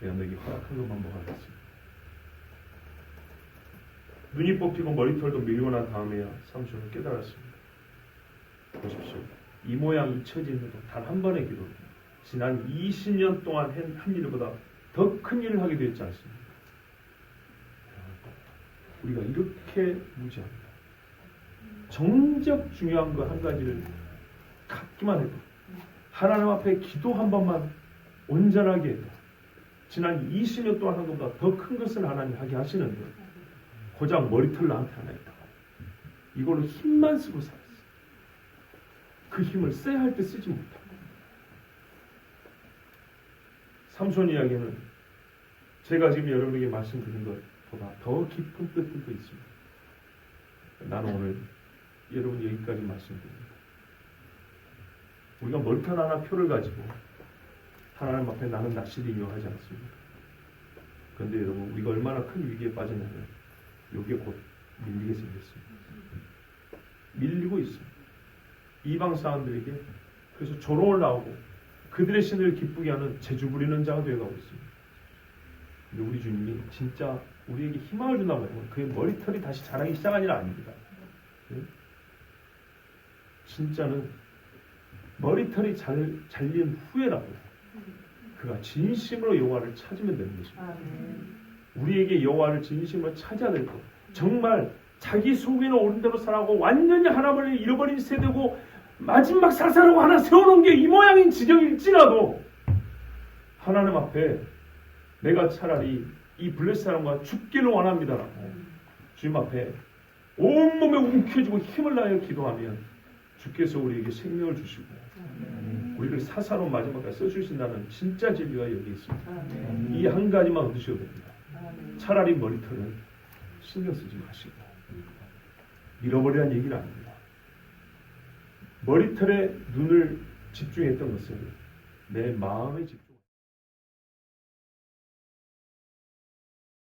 내가 너에게 허락한 것만 먹어야겠습니다. 눈이 뽑히고 머리털도 밀고 난 다음에야 삼손은 깨달았습니다. 보십시오. 이 모양 이 처지인데도 단 한 번의 기도 지난 20년 동안 한 일보다 더 큰 일을 하게 되었지 않습니까? 우리가 이렇게 무지합니다. 정작 중요한 거 한 가지를 갖기만 해도 하나님 앞에 기도 한 번만 온전하게 해도 지난 20년 동안 한 것보다 더 큰 것을 하나님 하게 하시는데 고작 머리털 나한테 하나 있다. 이걸로 힘만 쓰고 살았어. 그 힘을 써야 할 때 쓰지 못하고. 삼손 이야기는 제가 지금 여러분에게 말씀드린 것보다 더 깊은 뜻들도 있습니다. 나는 오늘 여러분 여기까지 말씀드립니다. 우리가 머리털 하나 표를 가지고 하나님 앞에 나는 나시리요 하지 않습니다. 그런데 여러분 우리가 얼마나 큰 위기에 빠졌냐면 이게 곧 밀리게 생겼습니다. 밀리고 있습니다. 이방 사람들에게 그래서 조롱을 나오고 그들의 신을 기쁘게 하는 재주 부리는 자가 되어가고 있습니다. 근데 우리 주님이 진짜 우리에게 희망을 준다고 하면 그의 머리털이 다시 자라기 시작한 일 아닙니다. 진짜는 머리털이 잘린 후에라도 그가 진심으로 여호와를 찾으면 되는 것입니다. 우리에게 여호와를 진심으로 찾아야 될 것. 정말 자기 속에는 옳은 대로 살아가고 완전히 하나님을 잃어버린 세대고 마지막 사사라고 하나 세워놓은 게 이 모양인 지경일지라도 하나님 앞에 내가 차라리 이 블레셋 사람과 죽기를 원합니다라고 주님 앞에 온몸에 움켜쥐고 힘을 다하여 기도하면 주께서 우리에게 생명을 주시고 우리를 사사로 마지막까지 써주신다는 진짜 진리가 여기 있습니다. 이 한 가지만 얻으셔도 됩니다. 차라리 머리털은 신경 쓰지 마시고 잃어버리라는 얘기는 아닙니다. 머리털에 눈을 집중했던 것은 내 마음에 집중.